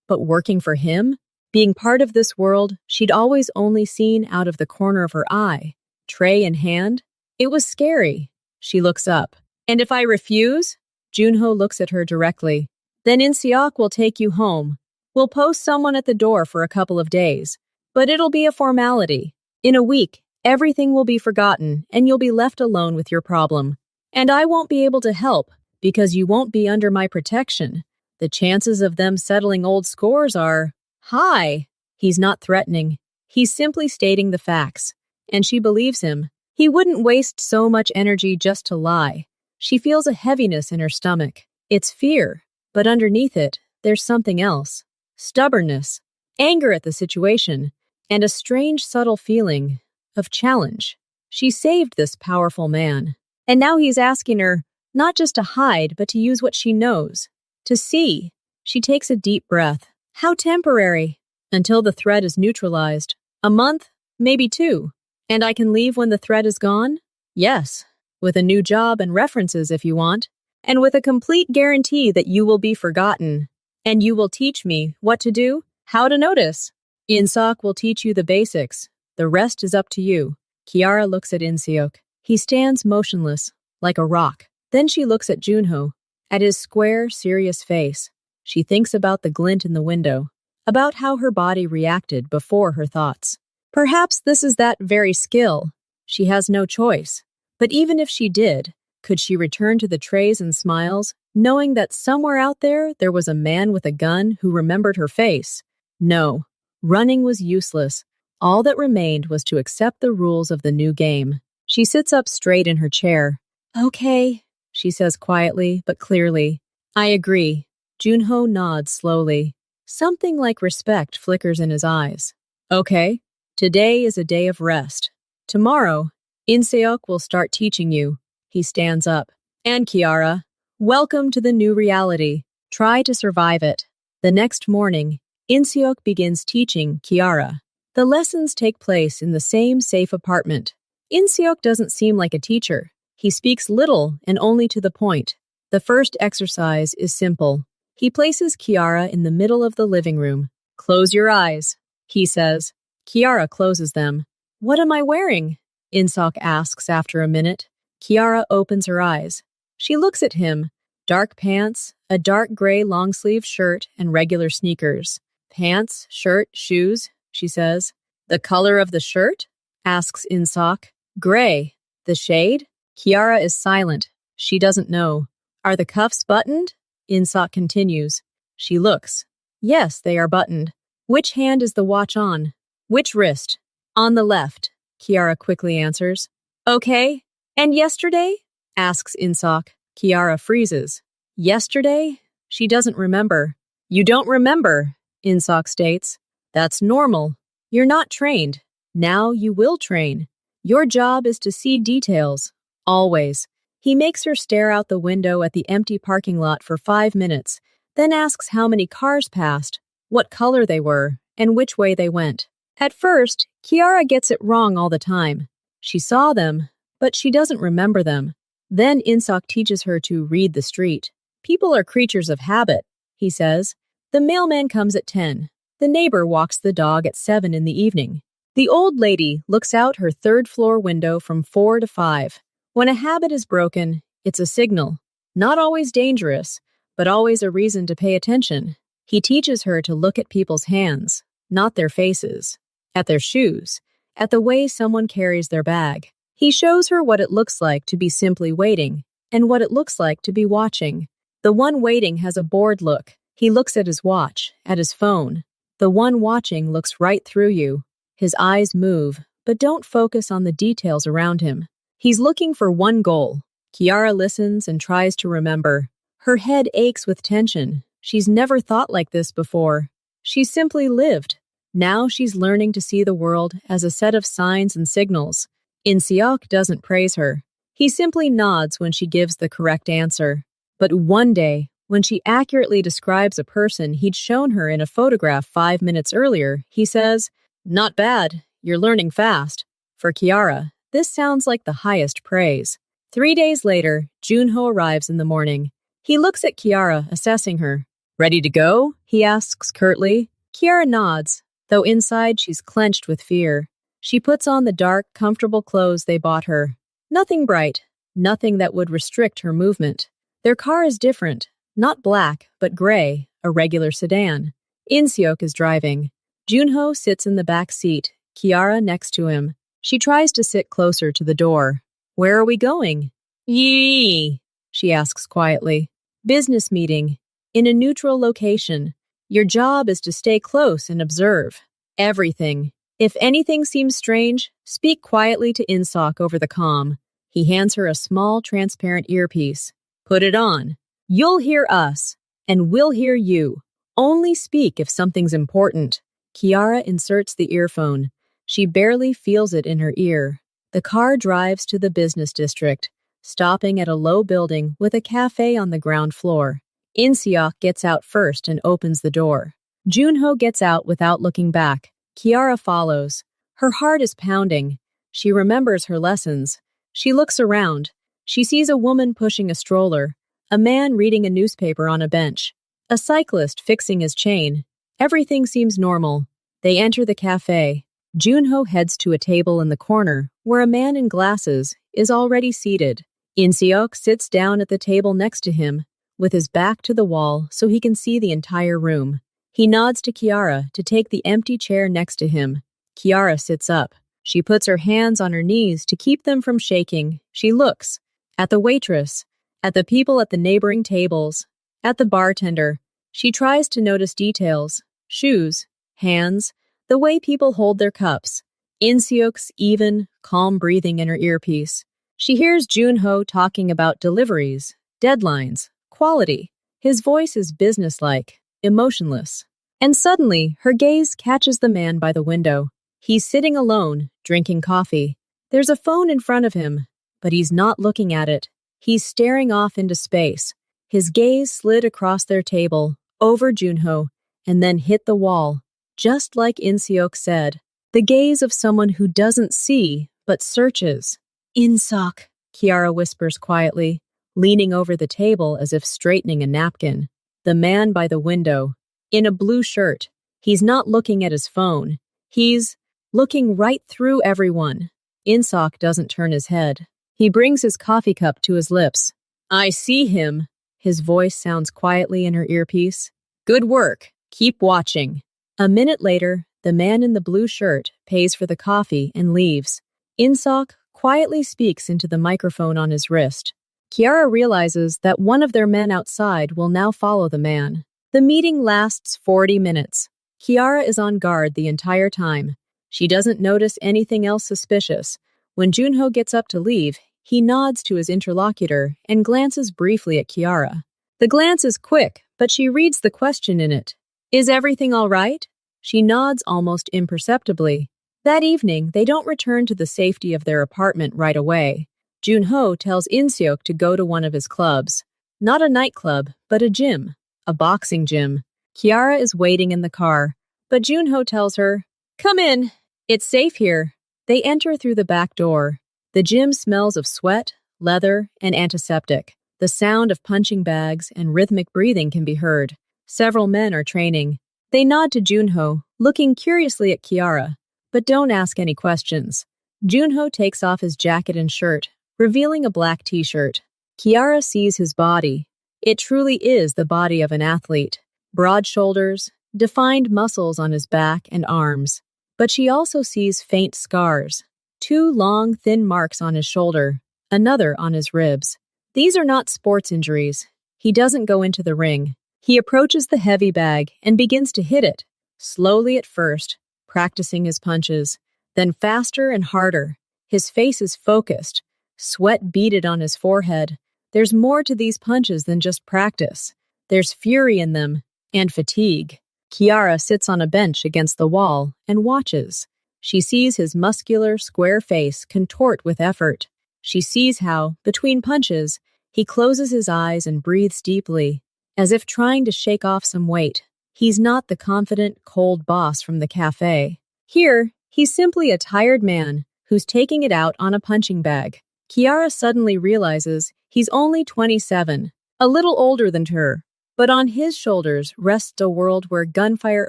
A: But working for him? Being part of this world she'd always only seen out of the corner of her eye, tray in hand? It was scary. She looks up. And if I refuse? Junho looks at her directly. Then In-seok will take you home. We'll post someone at the door for a couple of days. But it'll be a formality. In a week, everything will be forgotten and you'll be left alone with your problem. And I won't be able to help because you won't be under my protection. The chances of them settling old scores are high. He's not threatening. He's simply stating the facts. And she believes him. He wouldn't waste so much energy just to lie. She feels a heaviness in her stomach. It's fear, but underneath it, there's something else. Stubbornness, anger at the situation, and a strange subtle feeling of challenge. She saved this powerful man. And now he's asking her not just to hide, but to use what she knows. To see. She takes a deep breath. How temporary. Until the threat is neutralized. A month, maybe 2. And I can leave when the threat is gone? Yes. With a new job and references if you want. And with a complete guarantee that you will be forgotten. And you will teach me what to do, how to notice. In-seok will teach you the basics. The rest is up to you. Kiara looks at In-seok. He stands motionless, like a rock. Then she looks at Junho, at his square, serious face. She thinks about the glint in the window, about how her body reacted before her thoughts. Perhaps this is that very skill. She has no choice. But even if she did, could she return to the trays and smiles, knowing that somewhere out there was a man with a gun who remembered her face? No. Running was useless. All that remained was to accept the rules of the new game. She sits up straight in her chair. Okay, she says quietly but clearly. I agree. Junho nods slowly. Something like respect flickers in his eyes. Okay, today is a day of rest. Tomorrow, In-seok will start teaching you. He stands up. And Kiara, welcome to the new reality. Try to survive it. The next morning, In-seok begins teaching Kiara. The lessons take place in the same safe apartment. In-seok doesn't seem like a teacher. He speaks little and only to the point. The first exercise is simple. He places Kiara in the middle of the living room. Close your eyes, he says. Kiara closes them. What am I wearing? In-seok asks after a minute. Kiara opens her eyes. She looks at him. Dark pants, a dark gray long-sleeve shirt, and regular sneakers. Pants, shirt, shoes, she says. The color of the shirt? Asks In-seok. Gray. The shade? Kiara is silent. She doesn't know. Are the cuffs buttoned? In-seok continues. She looks. Yes, they are buttoned. Which hand is the watch on? Which wrist? On the left, Kiara quickly answers. Okay. And yesterday? Asks In-seok. Kiara freezes. Yesterday? She doesn't remember. You don't remember, In-seok states. That's normal. You're not trained. Now you will train. Your job is to see details. Always. He makes her stare out the window at the empty parking lot for 5 minutes, then asks how many cars passed, what color they were, and which way they went. At first, Kiara gets it wrong all the time. She saw them, but she doesn't remember them. Then In-seok teaches her to read the street. People are creatures of habit, he says. The mailman comes at 10. The neighbor walks the dog at 7 in the evening. The old lady looks out her third-floor window from 4 to 5. When a habit is broken, it's a signal. Not always dangerous, but always a reason to pay attention. He teaches her to look at people's hands, not their faces, at their shoes, at the way someone carries their bag. He shows her what it looks like to be simply waiting, and what it looks like to be watching. The one waiting has a bored look. He looks at his watch, at his phone. The one watching looks right through you. His eyes move, but don't focus on the details around him. He's looking for one goal. Kiara listens and tries to remember. Her head aches with tension. She's never thought like this before. She's simply lived. Now she's learning to see the world as a set of signs and signals. In-seok doesn't praise her. He simply nods when she gives the correct answer. But one day, when she accurately describes a person he'd shown her in a photograph 5 minutes earlier, he says, "Not bad. You're learning fast." For Kiara, this sounds like the highest praise. 3 days later, Junho arrives in the morning. He looks at Kiara, assessing her. Ready to go? He asks curtly. Kiara nods, though inside she's clenched with fear. She puts on the dark, comfortable clothes they bought her. Nothing bright, nothing that would restrict her movement. Their car is different, not black, but gray, a regular sedan. In-seok is driving. Junho sits in the back seat, Kiara next to him. She tries to sit closer to the door. Where are we going? Yee, she asks quietly. Business meeting. In a neutral location. Your job is to stay close and observe. Everything. If anything seems strange, speak quietly to In-seok over the comm. He hands her a small, transparent earpiece. Put it on. You'll hear us, and we'll hear you. Only speak if something's important. Kiara inserts the earphone. She barely feels it in her ear. The car drives to the business district, stopping at a low building with a cafe on the ground floor. In-seok gets out first and opens the door. Junho gets out without looking back. Kiara follows. Her heart is pounding. She remembers her lessons. She looks around. She sees a woman pushing a stroller, a man reading a newspaper on a bench, a cyclist fixing his chain. Everything seems normal. They enter the cafe. Junho heads to a table in the corner, where a man in glasses is already seated. In-seok sits down at the table next to him, with his back to the wall so he can see the entire room. He nods to Kiara to take the empty chair next to him. Kiara sits up. She puts her hands on her knees to keep them from shaking. She looks at the waitress, at the people at the neighboring tables, at the bartender. She tries to notice details, shoes, hands, the way people hold their cups. In-seok's even, calm breathing in her earpiece. She hears Junho talking about deliveries, deadlines, quality. His voice is businesslike, emotionless. And suddenly, her gaze catches the man by the window. He's sitting alone, drinking coffee. There's a phone in front of him, but he's not looking at it. He's staring off into space. His gaze slid across their table, over Junho, and then hit the wall. Just like In-seok said, the gaze of someone who doesn't see, but searches. In-seok, Kiara whispers quietly, leaning over the table as if straightening a napkin. The man by the window, in a blue shirt. He's not looking at his phone. He's looking right through everyone. In-seok doesn't turn his head. He brings his coffee cup to his lips. I see him. His voice sounds quietly in her earpiece. Good work. Keep watching. A minute later, the man in the blue shirt pays for the coffee and leaves. In-seok quietly speaks into the microphone on his wrist. Kiara realizes that one of their men outside will now follow the man. The meeting lasts 40 minutes. Kiara is on guard the entire time. She doesn't notice anything else suspicious. When Junho gets up to leave, he nods to his interlocutor and glances briefly at Kiara. The glance is quick, but she reads the question in it. Is everything all right? She nods almost imperceptibly. That evening, they don't return to the safety of their apartment right away. Junho tells In-seok to go to one of his clubs. Not a nightclub, but a gym. A boxing gym. Kiara is waiting in the car, but Junho tells her, Come in. It's safe here. They enter through the back door. The gym smells of sweat, leather, and antiseptic. The sound of punching bags and rhythmic breathing can be heard. Several men are training. They nod to Junho, looking curiously at Kiara, but don't ask any questions. Junho takes off his jacket and shirt, revealing a black t-shirt. Kiara sees his body. It truly is the body of an athlete. Broad shoulders, defined muscles on his back and arms. But she also sees faint scars. 2 long, thin marks on his shoulder, another on his ribs. These are not sports injuries. He doesn't go into the ring. He approaches the heavy bag and begins to hit it, slowly at first, practicing his punches, then faster and harder. His face is focused, sweat beaded on his forehead. There's more to these punches than just practice. There's fury in them, and fatigue. Kiara sits on a bench against the wall and watches. She sees his muscular, square face contort with effort. She sees how, between punches, he closes his eyes and breathes deeply, as if trying to shake off some weight. He's not the confident, cold boss from the cafe. Here, he's simply a tired man who's taking it out on a punching bag. Kiara suddenly realizes he's only 27, a little older than her. But on his shoulders rests a world where gunfire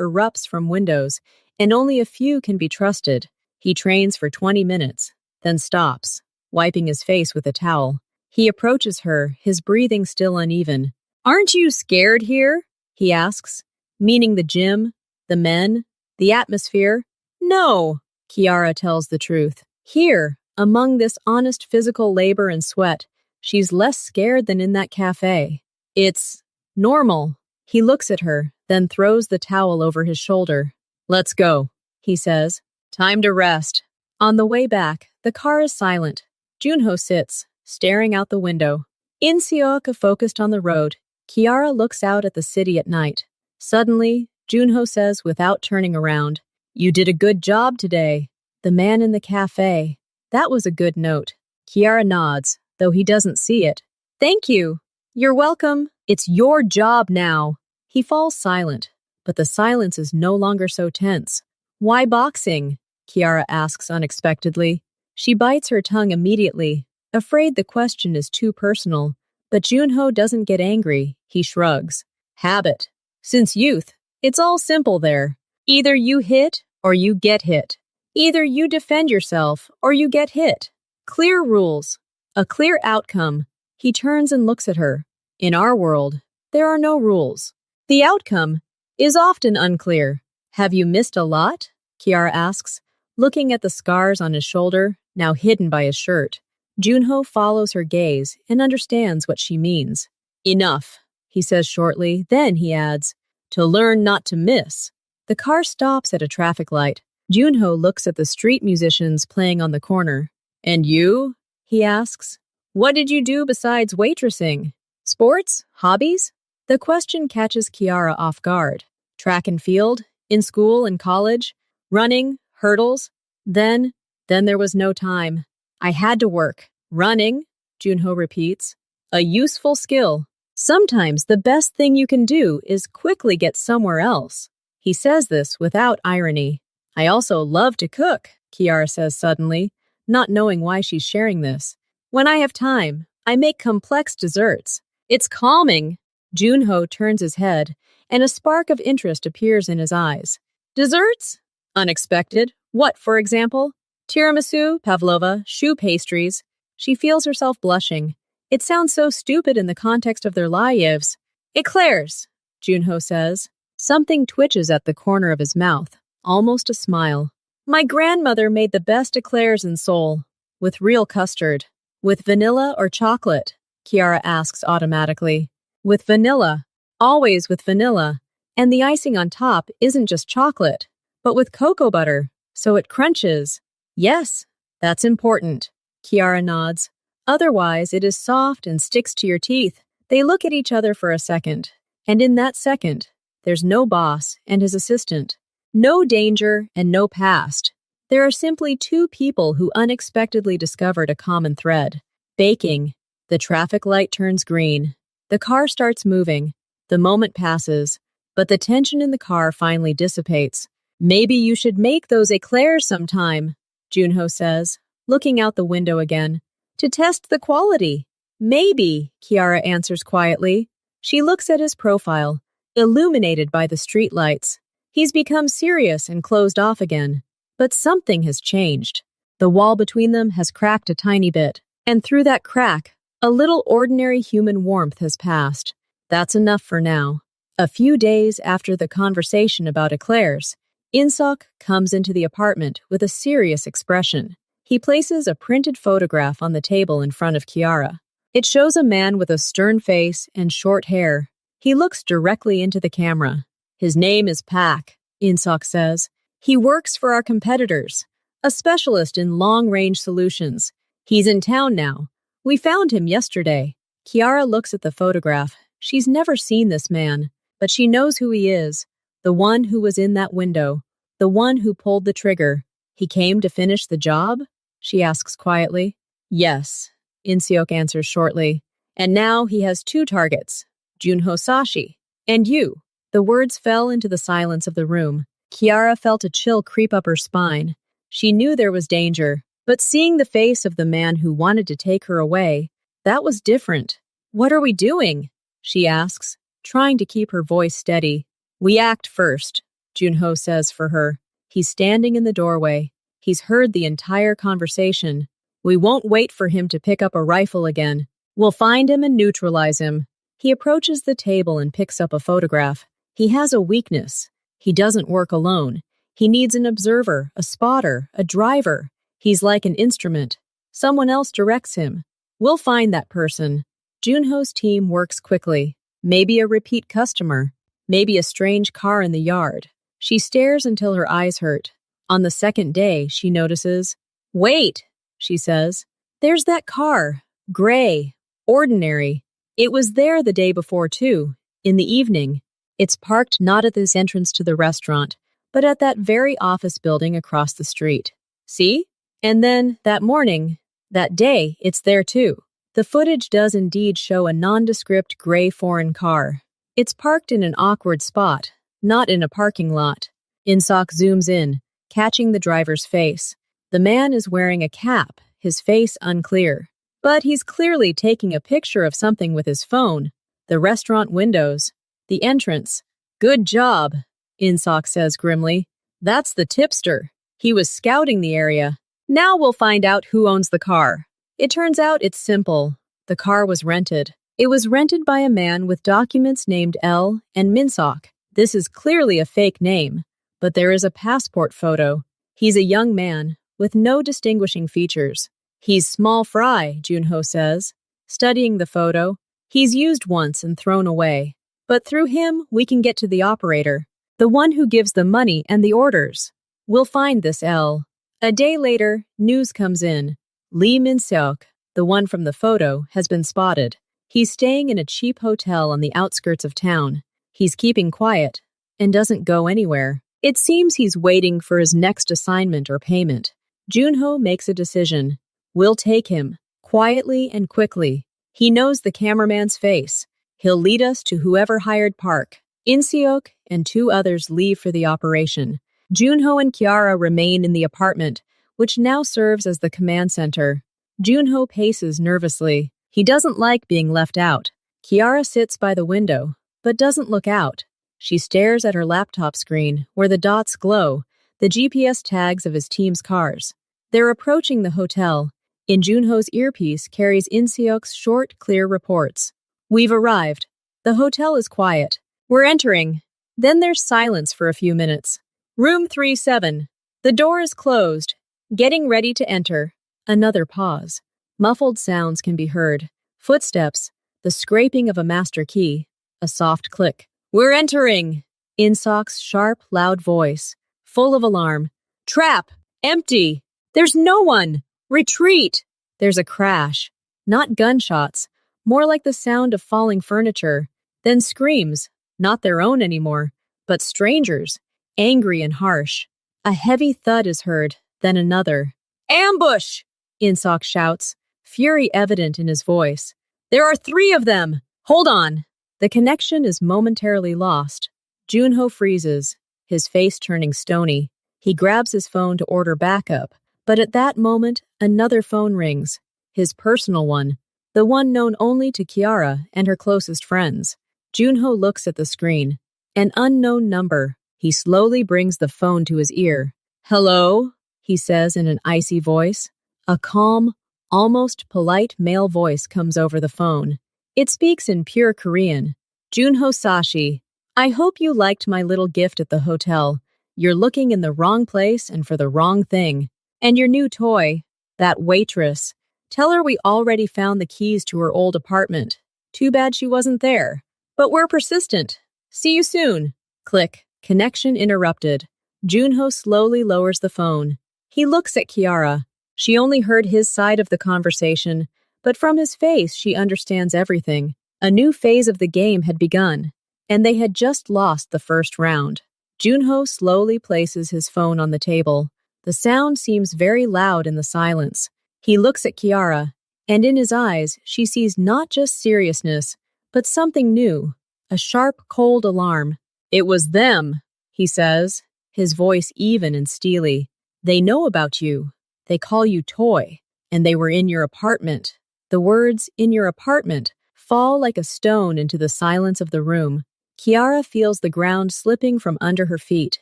A: erupts from windows, and only a few can be trusted. He trains for 20 minutes, then stops, wiping his face with a towel. He approaches her, his breathing still uneven. "Aren't you scared here?" he asks, meaning the gym, the men, the atmosphere. "No," Kiara tells the truth. Here, among this honest physical labor and sweat, she's less scared than in that cafe. It's normal. He looks at her, then throws the towel over his shoulder. "Let's go," he says. "Time to rest." On the way back, the car is silent. Junho sits, staring out the window. In Seoka focused on the road, Kiara looks out at the city at night. Suddenly, Junho says without turning around, "You did a good job today." The man in the cafe. That was a good note. Kiara nods, though he doesn't see it. "Thank you." "You're welcome. It's your job now." He falls silent, but the silence is no longer so tense. "Why boxing?" Kiara asks unexpectedly. She bites her tongue immediately, afraid the question is too personal. But Junho doesn't get angry. He shrugs. "Habit. Since youth, it's all simple there. Either you hit or you get hit. Either you defend yourself or you get hit. Clear rules. A clear outcome." He turns and looks at her. In our world, there are no rules. The outcome is often unclear. "Have you missed a lot?" Kiara asks, looking at the scars on his shoulder, now hidden by his shirt. Junho follows her gaze and understands what she means. "Enough," he says shortly, then he adds, "to learn not to miss." The car stops at a traffic light. Junho looks at the street musicians playing on the corner. "And you?" he asks. "What did you do besides waitressing? Sports? Hobbies?" The question catches Kiara off guard. Track and field? In school and college? Running? Hurdles? Then there was no time. "I had to work." "Running," Junho repeats. "A useful skill. Sometimes the best thing you can do is quickly get somewhere else." He says this without irony. "I also love to cook," Kiara says suddenly, not knowing why she's sharing this. "When I have time, I make complex desserts. It's calming." Junho turns his head, and a spark of interest appears in his eyes. "Desserts? Unexpected. What, for example?" "Tiramisu, pavlova, choux pastries." She feels herself blushing. It sounds so stupid in the context of their lives. "Eclairs," Junho says. Something twitches at the corner of his mouth, almost a smile. "My grandmother made the best eclairs in Seoul. With real custard." "With vanilla or chocolate?" Kiara asks automatically. "With vanilla. Always with vanilla. And the icing on top isn't just chocolate, but with cocoa butter, so it crunches." "Yes, that's important." Kiara nods. "Otherwise, it is soft and sticks to your teeth." They look at each other for a second. And in that second, there's no boss and his assistant. No danger and no past. There are simply two people who unexpectedly discovered a common thread. Baking. The traffic light turns green. The car starts moving. The moment passes, but the tension in the car finally dissipates. "Maybe you should make those eclairs sometime," Junho says, looking out the window again. "To test the quality." "Maybe," Kiara answers quietly. She looks at his profile, illuminated by the streetlights. He's become serious and closed off again. But something has changed. The wall between them has cracked a tiny bit, and through that crack, a little ordinary human warmth has passed. That's enough for now. A few days after the conversation about eclairs, Insok comes into the apartment with a serious expression. He places a printed photograph on the table in front of Kiara. It shows a man with a stern face and short hair. He looks directly into the camera. "His name is Pak," Insok says. "He works for our competitors, a specialist in long-range solutions. He's in town now. We found him yesterday." Kiara looks at the photograph. She's never seen this man, but she knows who he is. The one who was in that window. The one who pulled the trigger. "He came to finish the job?" she asks quietly. "Yes," Inseok answers shortly. "And now he has two targets, Junho Sashi and you." The words fell into the silence of the room. Kiara felt a chill creep up her spine. She knew there was danger, But seeing the face of the man who wanted to take her away, that was different. "What are we doing?" she asks, trying to keep her voice steady. "We act first," Junho says for her. He's standing in the doorway. He's heard the entire conversation. "We won't wait for him to pick up a rifle again. We'll find him and neutralize him." He approaches the table and picks up a photograph. He has a weakness. He doesn't work alone. He needs an observer, a spotter, a driver. He's like an instrument. Someone else directs him. We'll find that person. Junho's team works quickly. Maybe a repeat customer. Maybe a strange car in the yard. She stares until her eyes hurt. On the second day, she notices, "Wait," she says. "There's that car. Gray. Ordinary. It was there the day before, too. In the evening. It's parked not at this entrance to the restaurant, but at that very office building across the street. See? And then, that morning, that day, it's there too." The footage does indeed show a nondescript gray foreign car. It's parked in an awkward spot, not in a parking lot. Insok zooms in, catching the driver's face. The man is wearing a cap, his face unclear. But he's clearly taking a picture of something with his phone. The restaurant windows. The entrance. "Good job," Insok says grimly. "That's the tipster. He was scouting the area. Now we'll find out who owns the car." It turns out it's simple. The car was rented. It was rented by a man with documents named L and Minsok. This is clearly a fake name, but there is a passport photo. He's a young man, with no distinguishing features. "He's small fry," Junho says. Studying the photo, he's used once and thrown away. But through him, we can get to the operator, the one who gives the money and the orders. We'll find this L. A day later, news comes in. Lee Min-seok, the one from the photo, has been spotted. He's staying in a cheap hotel on the outskirts of town. He's keeping quiet and doesn't go anywhere. It seems he's waiting for his next assignment or payment. Junho makes a decision. We'll take him, quietly and quickly. He knows the cameraman's face. He'll lead us to whoever hired Park. In-seok and 2 others leave for the operation. Junho and Kiara remain in the apartment, which now serves as the command center. Junho paces nervously. He doesn't like being left out. Kiara sits by the window, but doesn't look out. She stares at her laptop screen, where the dots glow, the GPS tags of his team's cars. They're approaching the hotel. In Junho's earpiece carries In-seok's short, clear reports. "We've arrived. The hotel is quiet. We're entering." Then there's silence for a few minutes. "Room 37. The door is closed. Getting ready to enter." Another pause. Muffled sounds can be heard. Footsteps, the scraping of a master key, a soft click. "We're entering!" In-seok's sharp, loud voice, full of alarm. "Trap! Empty! There's no one! Retreat!" There's a crash. Not gunshots, more like the sound of falling furniture. Then screams, not their own anymore, but strangers, angry and harsh. A heavy thud is heard, then another. "Ambush!" In-seok shouts, fury evident in his voice. "There are 3 of them! Hold on!" The connection is momentarily lost. Junho freezes, his face turning stony. He grabs his phone to order backup, but at that moment, another phone rings. His personal one, the one known only to Kiara and her closest friends. Junho looks at the screen. An unknown number. He slowly brings the phone to his ear. "Hello?" he says in an icy voice. A calm, almost polite male voice comes over the phone. It speaks in pure Korean. "Junho Sashi, I hope you liked my little gift at the hotel. You're looking in the wrong place and for the wrong thing. And your new toy, that waitress. Tell her we already found the keys to her old apartment. Too bad she wasn't there. But we're persistent. See you soon." Click. Connection interrupted. Junho slowly lowers the phone. He looks at Kiara. She only heard his side of the conversation, but from his face she understands everything. A new phase of the game had begun, and they had just lost the first round. Junho slowly places his phone on the table. The sound seems very loud in the silence. He looks at Kiara, and in his eyes she sees not just seriousness, but something new, a sharp, cold alarm. "It was them," he says, his voice even and steely. "They know about you. They call you toy, and they were in your apartment. The words, in your apartment, fall like a stone into the silence of the room. Kiara feels the ground slipping from under her feet.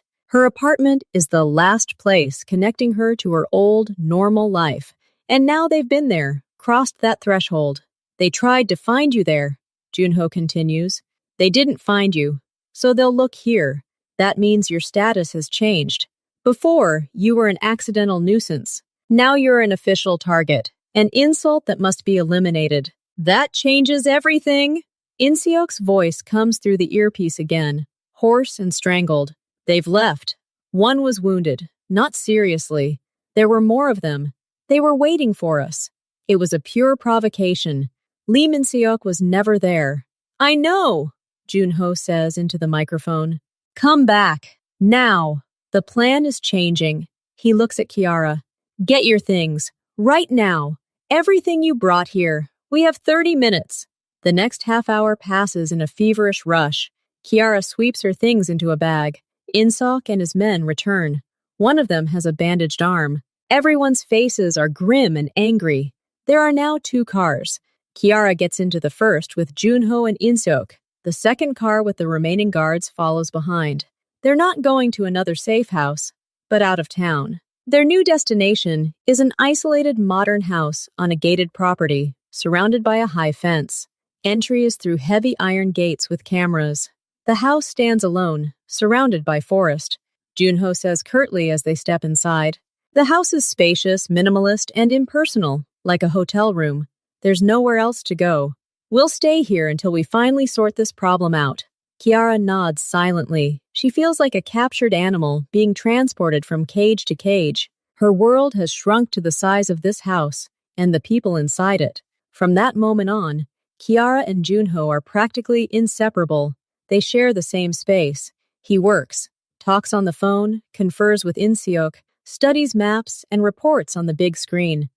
A: Her apartment is the last place connecting her to her old, normal life. And now they've been there, crossed that threshold. They tried to find you there, Junho continues. They didn't find you, so they'll look here. That means your status has changed. Before, you were an accidental nuisance. Now you're an official target, an insult that must be eliminated. That changes everything. Inseok's voice comes through the earpiece again, hoarse and strangled. They've left. One was wounded, not seriously. There were more of them. They were waiting for us. It was a pure provocation. Lee Min-seok was never there. I know, Junho says into the microphone. Come back. Now. The plan is changing. He looks at Kiara. Get your things. Right now. Everything you brought here. We have 30 minutes. The next half hour passes in a feverish rush. Kiara sweeps her things into a bag. Inseok and his men return. One of them has a bandaged arm. Everyone's faces are grim and angry. There are now 2 cars. Kiara gets into the first with Junho and Inseok. The second car with the remaining guards follows behind. They're not going to another safe house, but out of town. Their new destination is an isolated modern house on a gated property, surrounded by a high fence. Entry is through heavy iron gates with cameras. The house stands alone, surrounded by forest. Junho says curtly as they step inside. The house is spacious, minimalist, and impersonal, like a hotel room. There's nowhere else to go. We'll stay here until we finally sort this problem out. Kiara nods silently. She feels like a captured animal being transported from cage to cage. Her world has shrunk to the size of this house and the people inside it. From that moment on, Kiara and Junho are practically inseparable. They share the same space. He works, talks on the phone, confers with Inseok, studies maps, and reports on the big screen.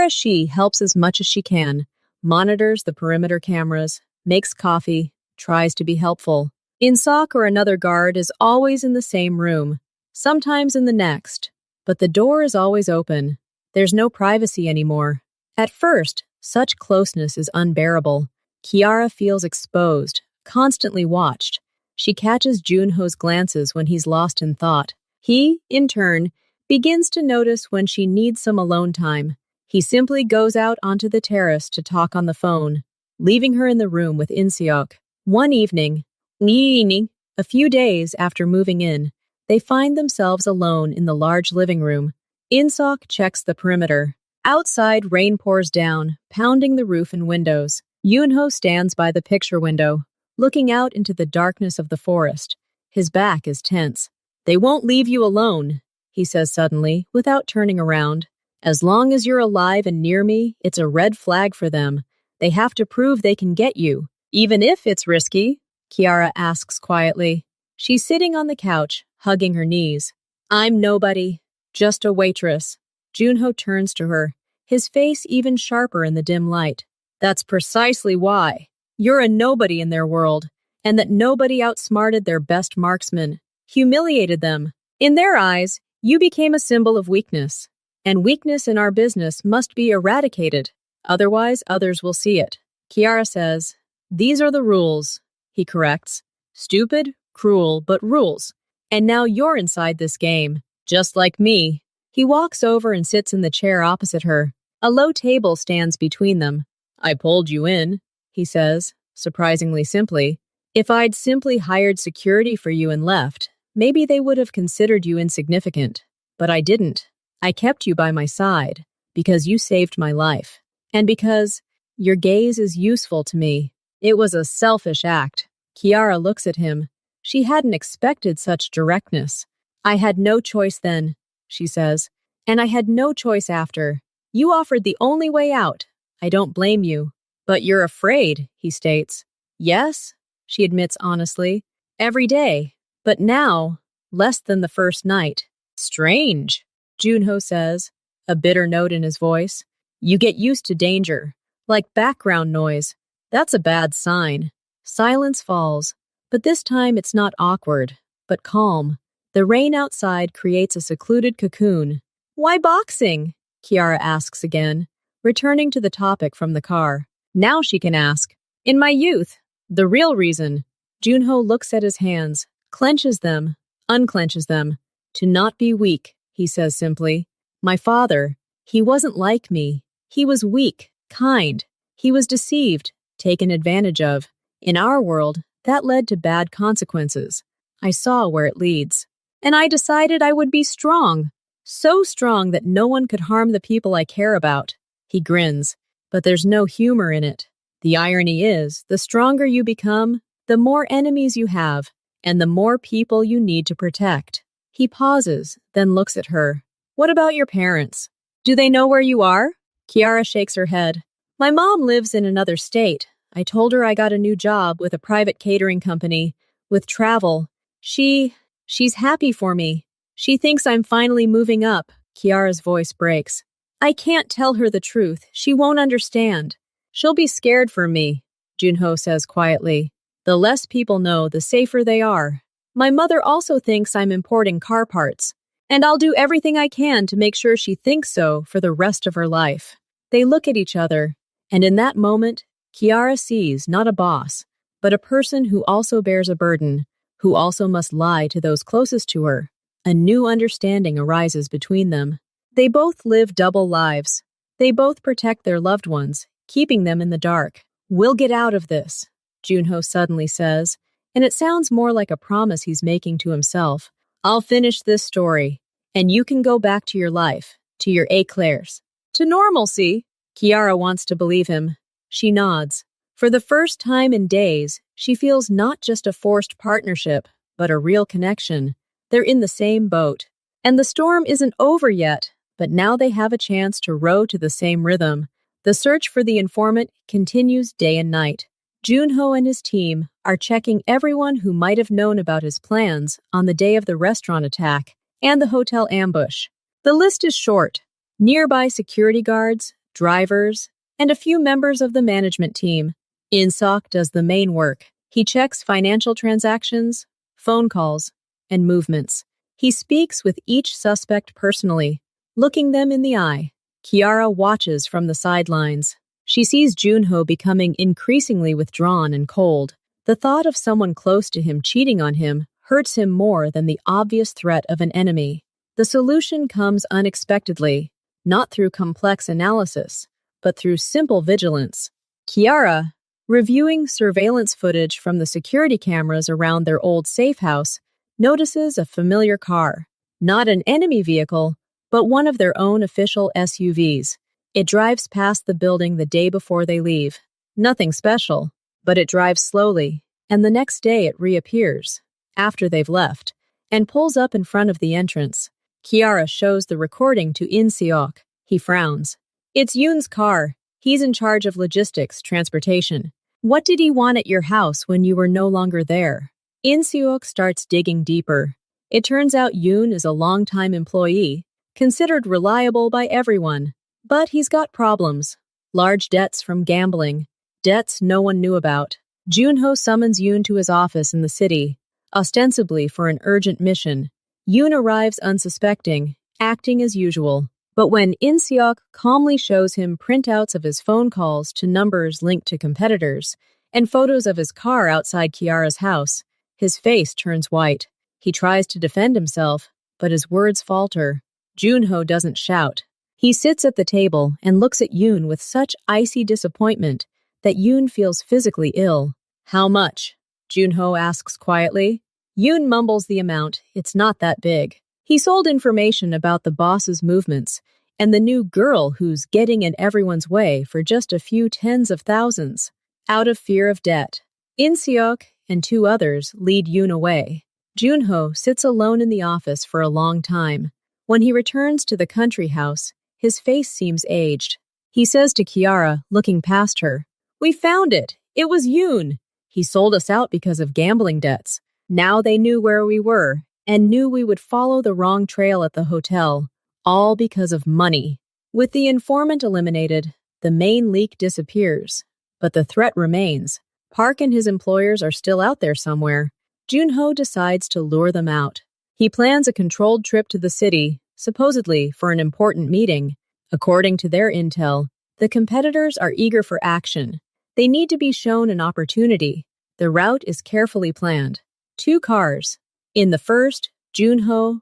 A: She helps as much as she can, monitors the perimeter cameras, makes coffee, tries to be helpful. Inseok or another guard is always in the same room, sometimes in the next, but the door is always open. There's no privacy anymore. At first, such closeness is unbearable. Kiara feels exposed, constantly watched. She catches Junho's glances when he's lost in thought. He, in turn, begins to notice when she needs some alone time. He simply goes out onto the terrace to talk on the phone, leaving her in the room with Inseok. One evening, a few days after moving in, they find themselves alone in the large living room. Inseok checks the perimeter. Outside, rain pours down, pounding the roof and windows. Junho stands by the picture window, looking out into the darkness of the forest. His back is tense. They won't leave you alone, he says suddenly, without turning around. As long as you're alive and near me, it's a red flag for them. They have to prove they can get you, even if it's risky, Kiara asks quietly. She's sitting on the couch, hugging her knees. I'm nobody, just a waitress. Junho turns to her, his face even sharper in the dim light. That's precisely why. You're a nobody in their world, and that nobody outsmarted their best marksman, humiliated them. In their eyes, you became a symbol of weakness. And weakness in our business must be eradicated. Otherwise, others will see it. Kiara says, these are the rules, he corrects. Stupid, cruel, but rules. And now you're inside this game, just like me. He walks over and sits in the chair opposite her. A low table stands between them. I pulled you in, he says, surprisingly simply. If I'd simply hired security for you and left, maybe they would have considered you insignificant. But I didn't. I kept you by my side because you saved my life, and because your gaze is useful to me. It was a selfish act. Kiara looks at him. She hadn't expected such directness. I had no choice then, she says, and I had no choice after. You offered the only way out. I don't blame you. But you're afraid, he states. Yes, she admits honestly. Every day. But now, less than the first night. Strange. Junho says, a bitter note in his voice. You get used to danger, like background noise. That's a bad sign. Silence falls, but this time it's not awkward, but calm. The rain outside creates a secluded cocoon. Why boxing? Kiara asks again, returning to the topic from the car. Now she can ask, in my youth, the real reason. Junho looks at his hands, clenches them, unclenches them. To not be weak, he says simply. My father, he wasn't like me. He was weak, kind. He was deceived, taken advantage of. In our world, that led to bad consequences. I saw where it leads. And I decided I would be strong. So strong that no one could harm the people I care about. He grins, but there's no humor in it. The irony is, the stronger you become, the more enemies you have, and the more people you need to protect. He pauses, then looks at her. What about your parents? Do they know where you are? Kiara shakes her head. My mom lives in another state. I told her I got a new job with a private catering company, with travel. She's happy for me. She thinks I'm finally moving up. Kiara's voice breaks. I can't tell her the truth. She won't understand. She'll be scared for me, Junho says quietly. The less people know, the safer they are. My mother also thinks I'm importing car parts, and I'll do everything I can to make sure she thinks so for the rest of her life. They look at each other, and in that moment, Kiara sees not a boss, but a person who also bears a burden, who also must lie to those closest to her. A new understanding arises between them. They both live double lives. They both protect their loved ones, keeping them in the dark. We'll get out of this, Junho suddenly says, and it sounds more like a promise he's making to himself. I'll finish this story, and you can go back to your life, to your éclairs, to normalcy. Kiara wants to believe him. She nods. For the first time in days, she feels not just a forced partnership, but a real connection. They're in the same boat. And the storm isn't over yet, but now they have a chance to row to the same rhythm. The search for the informant continues day and night. Junho and his team are checking everyone who might have known about his plans on the day of the restaurant attack and the hotel ambush. The list is short. Nearby security guards, drivers, and a few members of the management team. Insok does the main work. He checks financial transactions, phone calls, and movements. He speaks with each suspect personally, looking them in the eye. Kiara watches from the sidelines. She sees Junho becoming increasingly withdrawn and cold. The thought of someone close to him cheating on him hurts him more than the obvious threat of an enemy. The solution comes unexpectedly, not through complex analysis, but through simple vigilance. Kiara, reviewing surveillance footage from the security cameras around their old safe house, notices a familiar car. Not an enemy vehicle, but one of their own official SUVs. It drives past the building the day before they leave. Nothing special, but it drives slowly, and the next day it reappears, after they've left, and pulls up in front of the entrance. Kiara shows the recording to In-seok. He frowns. It's Yoon's car. He's in charge of logistics, transportation. What did he want at your house when you were no longer there? In-seok starts digging deeper. It turns out Yoon is a longtime employee, considered reliable by everyone. But he's got problems. Large debts from gambling. Debts no one knew about. Junho summons Yoon to his office in the city, ostensibly for an urgent mission. Yoon arrives unsuspecting, acting as usual. But when In-seok calmly shows him printouts of his phone calls to numbers linked to competitors and photos of his car outside Kiara's house, his face turns white. He tries to defend himself, but his words falter. Junho doesn't shout. He sits at the table and looks at Yoon with such icy disappointment that Yoon feels physically ill. How much? Junho asks quietly. Yoon mumbles the amount. It's not that big. He sold information about the boss's movements and the new girl who's getting in everyone's way for just a few tens of thousands, out of fear of debt. In-seok and two others lead Yoon away. Junho sits alone in the office for a long time. When he returns to the country house, his face seems aged. He says to Kiara, looking past her, "We found it. It was Yoon. He sold us out because of gambling debts. Now they knew where we were and knew we would follow the wrong trail at the hotel, all because of money." With the informant eliminated, the main leak disappears, but the threat remains. Park and his employers are still out there somewhere. Junho decides to lure them out. He plans a controlled trip to the city, supposedly for an important meeting. According to their intel, the competitors are eager for action. They need to be shown an opportunity. The route is carefully planned. 2 cars. In the first, Junho,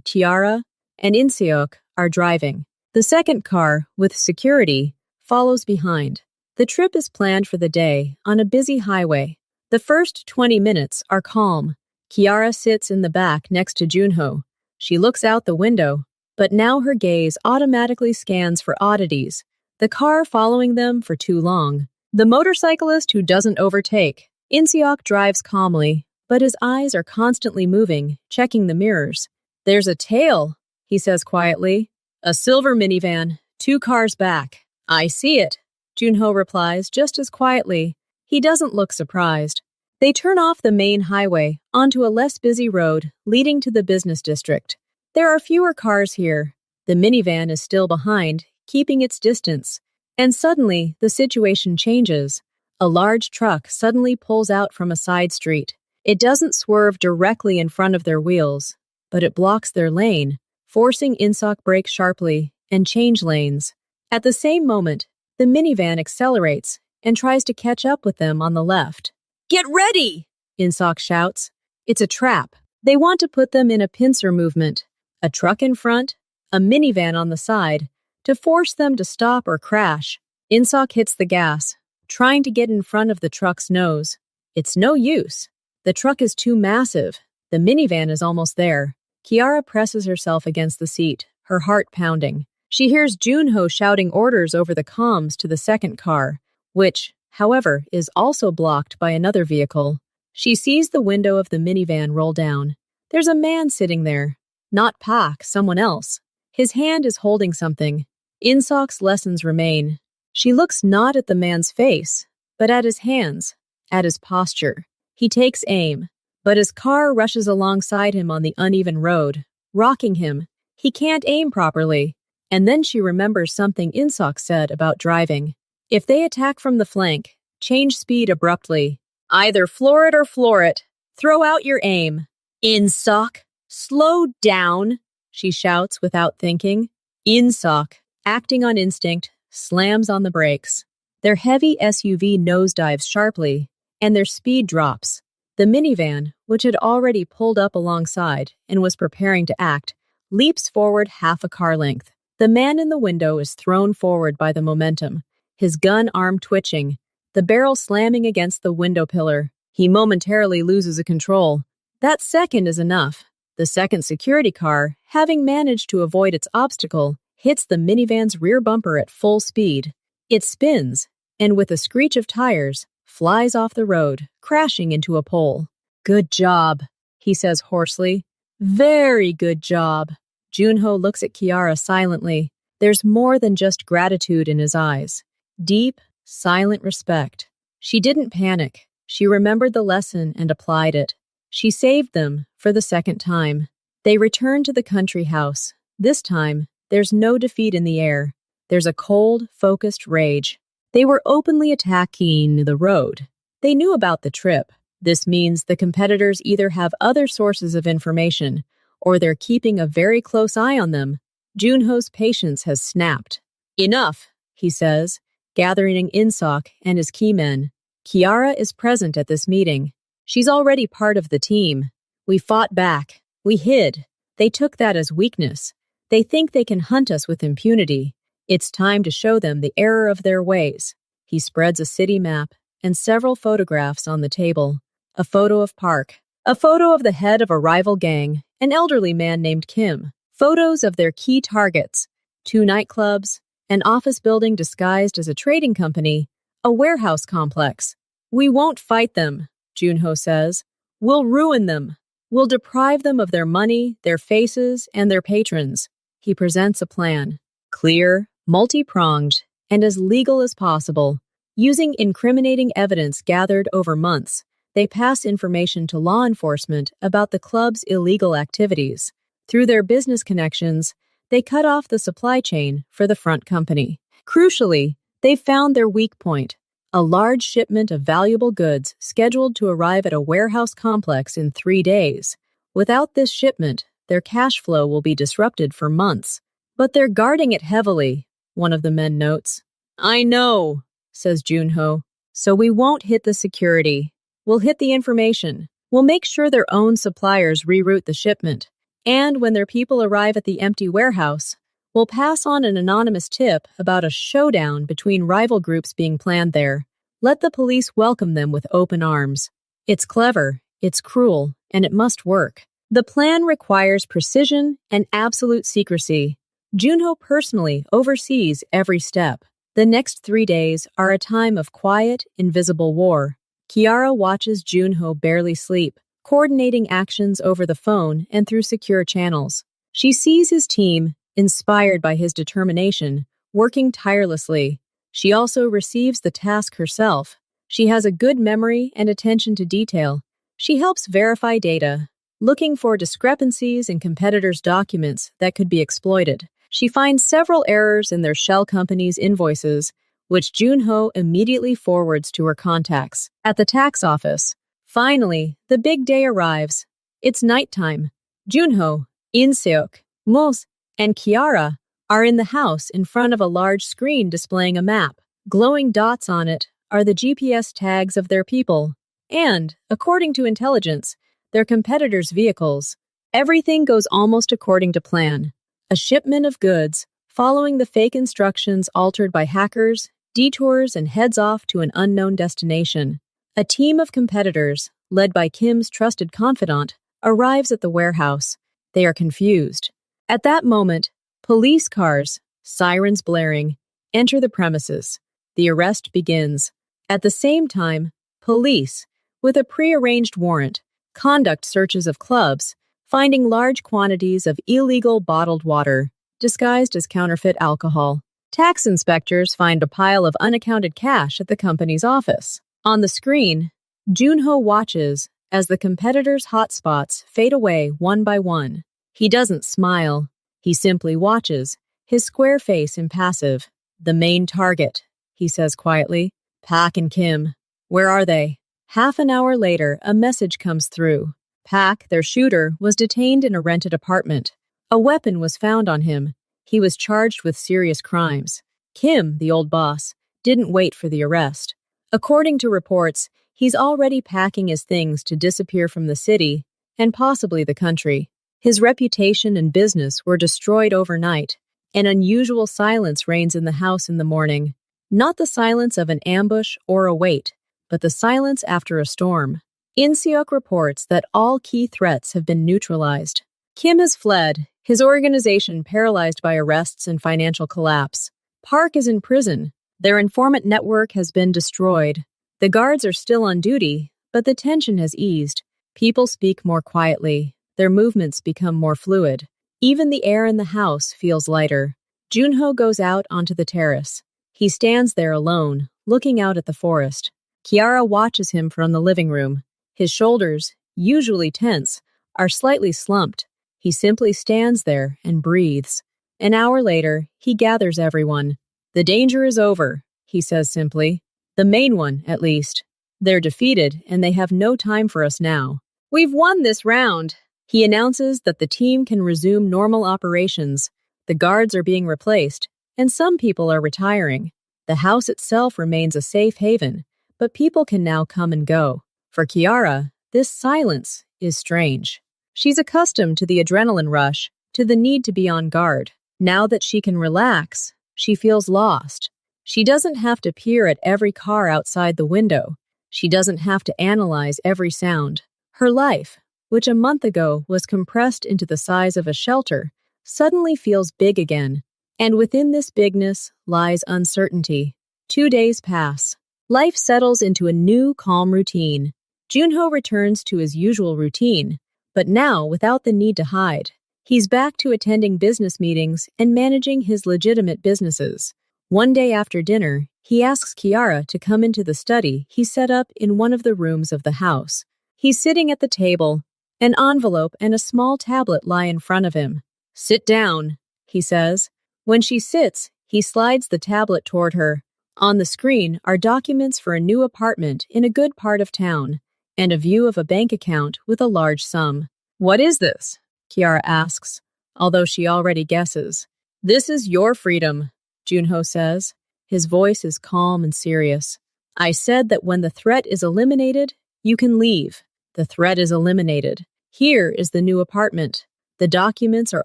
A: Tiara, and In-seok are driving. The second car, with security, follows behind. The trip is planned for the day on a busy highway. The first 20 minutes are calm. Kiara sits in the back next to Junho. She looks out the window, but now her gaze automatically scans for oddities. The car following them for too long. The motorcyclist who doesn't overtake. In-seok drives calmly, but his eyes are constantly moving, checking the mirrors. There's a tail, he says quietly. A silver minivan, 2 cars back. I see it, Junho replies just as quietly. He doesn't look surprised. They turn off the main highway onto a less busy road leading to the business district. There are fewer cars here. The minivan is still behind, keeping its distance. And suddenly, the situation changes. A large truck suddenly pulls out from a side street. It doesn't swerve directly in front of their wheels, but it blocks their lane, forcing In-seok brake sharply and change lanes. At the same moment, the minivan accelerates and tries to catch up with them on the left. Get ready! In-seok shouts. It's a trap. They want to put them in a pincer movement. A truck in front, a minivan on the side, to force them to stop or crash. In-seok hits the gas, trying to get in front of the truck's nose. It's no use. The truck is too massive. The minivan is almost there. Kiara presses herself against the seat, her heart pounding. She hears Junho shouting orders over the comms to the second car, which, however, is also blocked by another vehicle. She sees the window of the minivan roll down. There's a man sitting there. Not Pak, someone else. His hand is holding something. In-seok's lessons remain. She looks not at the man's face, but at his hands, at his posture. He takes aim, but his car rushes alongside him on the uneven road, rocking him. He can't aim properly. And then she remembers something In-seok said about driving. If they attack from the flank, change speed abruptly. Either floor it or floor it. Throw out your aim. In-seok, slow down, she shouts without thinking. In-seok, acting on instinct, slams on the brakes. Their heavy SUV nosedives sharply, and their speed drops. The minivan, which had already pulled up alongside and was preparing to act, leaps forward half a car length. The man in the window is thrown forward by the momentum, his gun arm twitching, the barrel slamming against the window pillar. He momentarily loses control. That second is enough. The second security car, having managed to avoid its obstacle, hits the minivan's rear bumper at full speed. It spins, and with a screech of tires, flies off the road, crashing into a pole. Good job, he says hoarsely. Very good job. Junho looks at Kiara silently. There's more than just gratitude in his eyes. Deep, silent respect. She didn't panic. She remembered the lesson and applied it. She saved them for the second time. They return to the country house. This time, there's no defeat in the air. There's a cold, focused rage. They were openly attacking the road. They knew about the trip. This means the competitors either have other sources of information or they're keeping a very close eye on them. Junho's patience has snapped. Enough, he says, gathering In-seok and his key men. Kiara is present at this meeting. She's already part of the team. We fought back. We hid. They took that as weakness. They think they can hunt us with impunity. It's time to show them the error of their ways. He spreads a city map and several photographs on the table. A photo of Park. A photo of the head of a rival gang, an elderly man named Kim. Photos of their key targets. 2 nightclubs, an office building disguised as a trading company, a warehouse complex. We won't fight them, Junho says. We'll ruin them. We'll deprive them of their money, their faces, and their patrons. He presents a plan. Clear, multi-pronged, and as legal as possible. Using incriminating evidence gathered over months, they pass information to law enforcement about the club's illegal activities. Through their business connections, they cut off the supply chain for the front company. Crucially, they found their weak point, a large shipment of valuable goods scheduled to arrive at a warehouse complex in 3 days. Without this shipment, their cash flow will be disrupted for months. But they're guarding it heavily, one of the men notes. I know, says Junho. So we won't hit the security. We'll hit the information. We'll make sure their own suppliers reroute the shipment. And when their people arrive at the empty warehouse, we'll pass on an anonymous tip about a showdown between rival groups being planned there. Let the police welcome them with open arms. It's clever, it's cruel, and it must work. The plan requires precision and absolute secrecy. Junho personally oversees every step. The next 3 days are a time of quiet, invisible war. Kiara watches Junho barely sleep, coordinating actions over the phone and through secure channels. She sees his team, inspired by his determination, working tirelessly. She also receives the task herself. She has a good memory and attention to detail. She helps verify data, looking for discrepancies in competitors' documents that could be exploited. She finds several errors in their shell company's invoices, which Junho immediately forwards to her contacts at the tax office. Finally, the big day arrives. It's nighttime. Junho, In-seok, Mos, and Kiara are in the house in front of a large screen displaying a map. Glowing dots on it are the GPS tags of their people and, according to intelligence, their competitors' vehicles. Everything goes almost according to plan. A shipment of goods, following the fake instructions altered by hackers, detours and heads off to an unknown destination. A team of competitors, led by Kim's trusted confidant, arrives at the warehouse. They are confused. At that moment, police cars, sirens blaring, enter the premises. The arrest begins. At the same time, police, with a pre-arranged warrant, conduct searches of clubs, finding large quantities of illegal bottled water, disguised as counterfeit alcohol. Tax inspectors find a pile of unaccounted cash at the company's office. On the screen, Junho watches as the competitors' hotspots fade away one by one. He doesn't smile. He simply watches, his square face impassive. The main target, he says quietly. Pak and Kim. Where are they? Half an hour later, a message comes through. Pak, their shooter, was detained in a rented apartment. A weapon was found on him. He was charged with serious crimes. Kim, the old boss, didn't wait for the arrest. According to reports, he's already packing his things to disappear from the city and possibly the country. His reputation and business were destroyed overnight. An unusual silence reigns in the house in the morning. Not the silence of an ambush or a wait, but the silence after a storm. In-seok reports that all key threats have been neutralized. Kim has fled, his organization paralyzed by arrests and financial collapse. Park is in prison. Their informant network has been destroyed. The guards are still on duty, but the tension has eased. People speak more quietly. Their movements become more fluid. Even the air in the house feels lighter. Junho goes out onto the terrace. He stands there alone, looking out at the forest. Kiara watches him from the living room. His shoulders, usually tense, are slightly slumped. He simply stands there and breathes. An hour later, he gathers everyone. The danger is over, he says simply. The main one, at least. They're defeated, and they have no time for us now. We've won this round. He announces that the team can resume normal operations. The guards are being replaced, and some people are retiring. The house itself remains a safe haven, but people can now come and go. For Kiara, this silence is strange. She's accustomed to the adrenaline rush, to the need to be on guard. Now that she can relax, she feels lost. She doesn't have to peer at every car outside the window. She doesn't have to analyze every sound. Her life, which a month ago was compressed into the size of a shelter, suddenly feels big again. And within this bigness lies uncertainty. 2 days pass. Life settles into a new, calm routine. Junho returns to his usual routine, but now without the need to hide. He's back to attending business meetings and managing his legitimate businesses. One day after dinner, he asks Kiara to come into the study he set up in one of the rooms of the house. He's sitting at the table. An envelope and a small tablet lie in front of him. "Sit down," he says. When she sits, he slides the tablet toward her. On the screen are documents for a new apartment in a good part of town, and a view of a bank account with a large sum. "What is this?" Kiara asks, although she already guesses. This is your freedom, Junho says. His voice is calm and serious. I said that when the threat is eliminated, you can leave. The threat is eliminated. Here is the new apartment. The documents are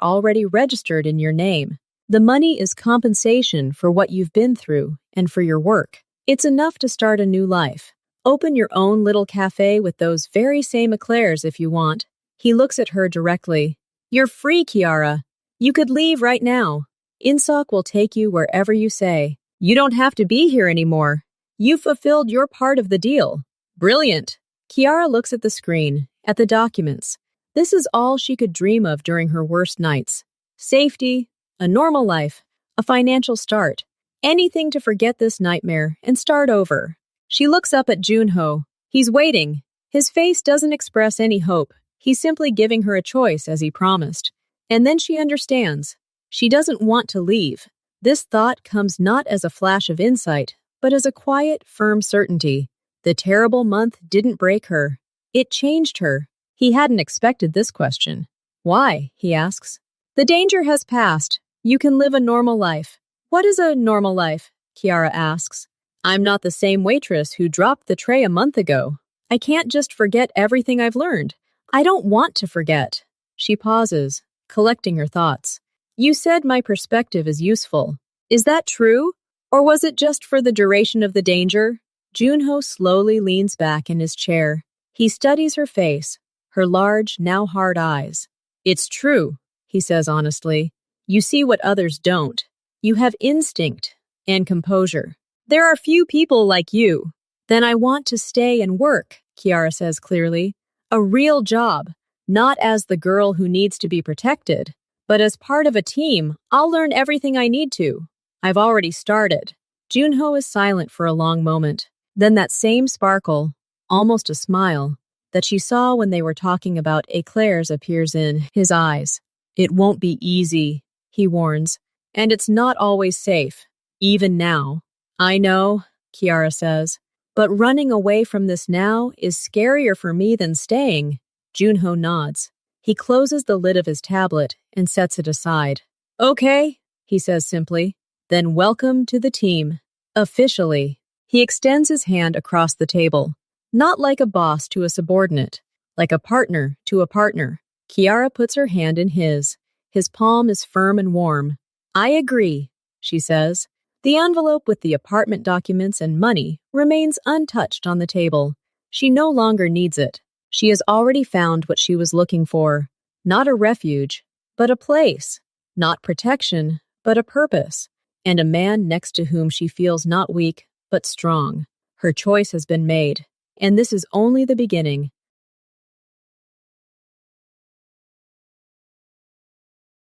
A: already registered in your name. The money is compensation for what you've been through and for your work. It's enough to start a new life. Open your own little cafe with those very same eclairs if you want. He looks at her directly. You're free, Kiara. You could leave right now. Insok will take you wherever you say. You don't have to be here anymore. You fulfilled your part of the deal. Brilliant. Kiara looks at the screen, at the documents. This is all she could dream of during her worst nights. Safety, a normal life, a financial start. Anything to forget this nightmare and start over. She looks up at Junho. He's waiting. His face doesn't express any hope. He's simply giving her a choice as he promised. And then she understands. She doesn't want to leave. This thought comes not as a flash of insight, but as a quiet, firm certainty. The terrible month didn't break her. It changed her. He hadn't expected this question. Why? He asks. The danger has passed. You can live a normal life. What is a normal life? Kiara asks. I'm not the same waitress who dropped the tray a month ago. I can't just forget everything I've learned. I don't want to forget. She pauses, collecting her thoughts. You said my perspective is useful. Is that true? Or was it just for the duration of the danger? Junho slowly leans back in his chair. He studies her face, her large, now hard eyes. It's true, he says honestly. You see what others don't. You have instinct and composure. There are few people like you. Then I want to stay and work, Kiara says clearly. A real job, not as the girl who needs to be protected, but as part of a team. I'll learn everything I need to. I've already started. Junho is silent for a long moment. Then that same sparkle, almost a smile, that she saw when they were talking about eclairs appears in his eyes. It won't be easy, he warns, and it's not always safe, even now. I know, Kiara says, but running away from this now is scarier for me than staying. Junho nods. He closes the lid of his tablet and sets it aside. Okay, he says simply. Then welcome to the team. Officially. He extends his hand across the table. Not like a boss to a subordinate, like a partner to a partner. Kiara puts her hand in his. His palm is firm and warm. I agree, she says. The envelope with the apartment documents and money remains untouched on the table. She no longer needs it. She has already found what she was looking for. Not a refuge, but a place. Not protection, but a purpose. And a man next to whom she feels not weak, but strong. Her choice has been made. And this is only the beginning.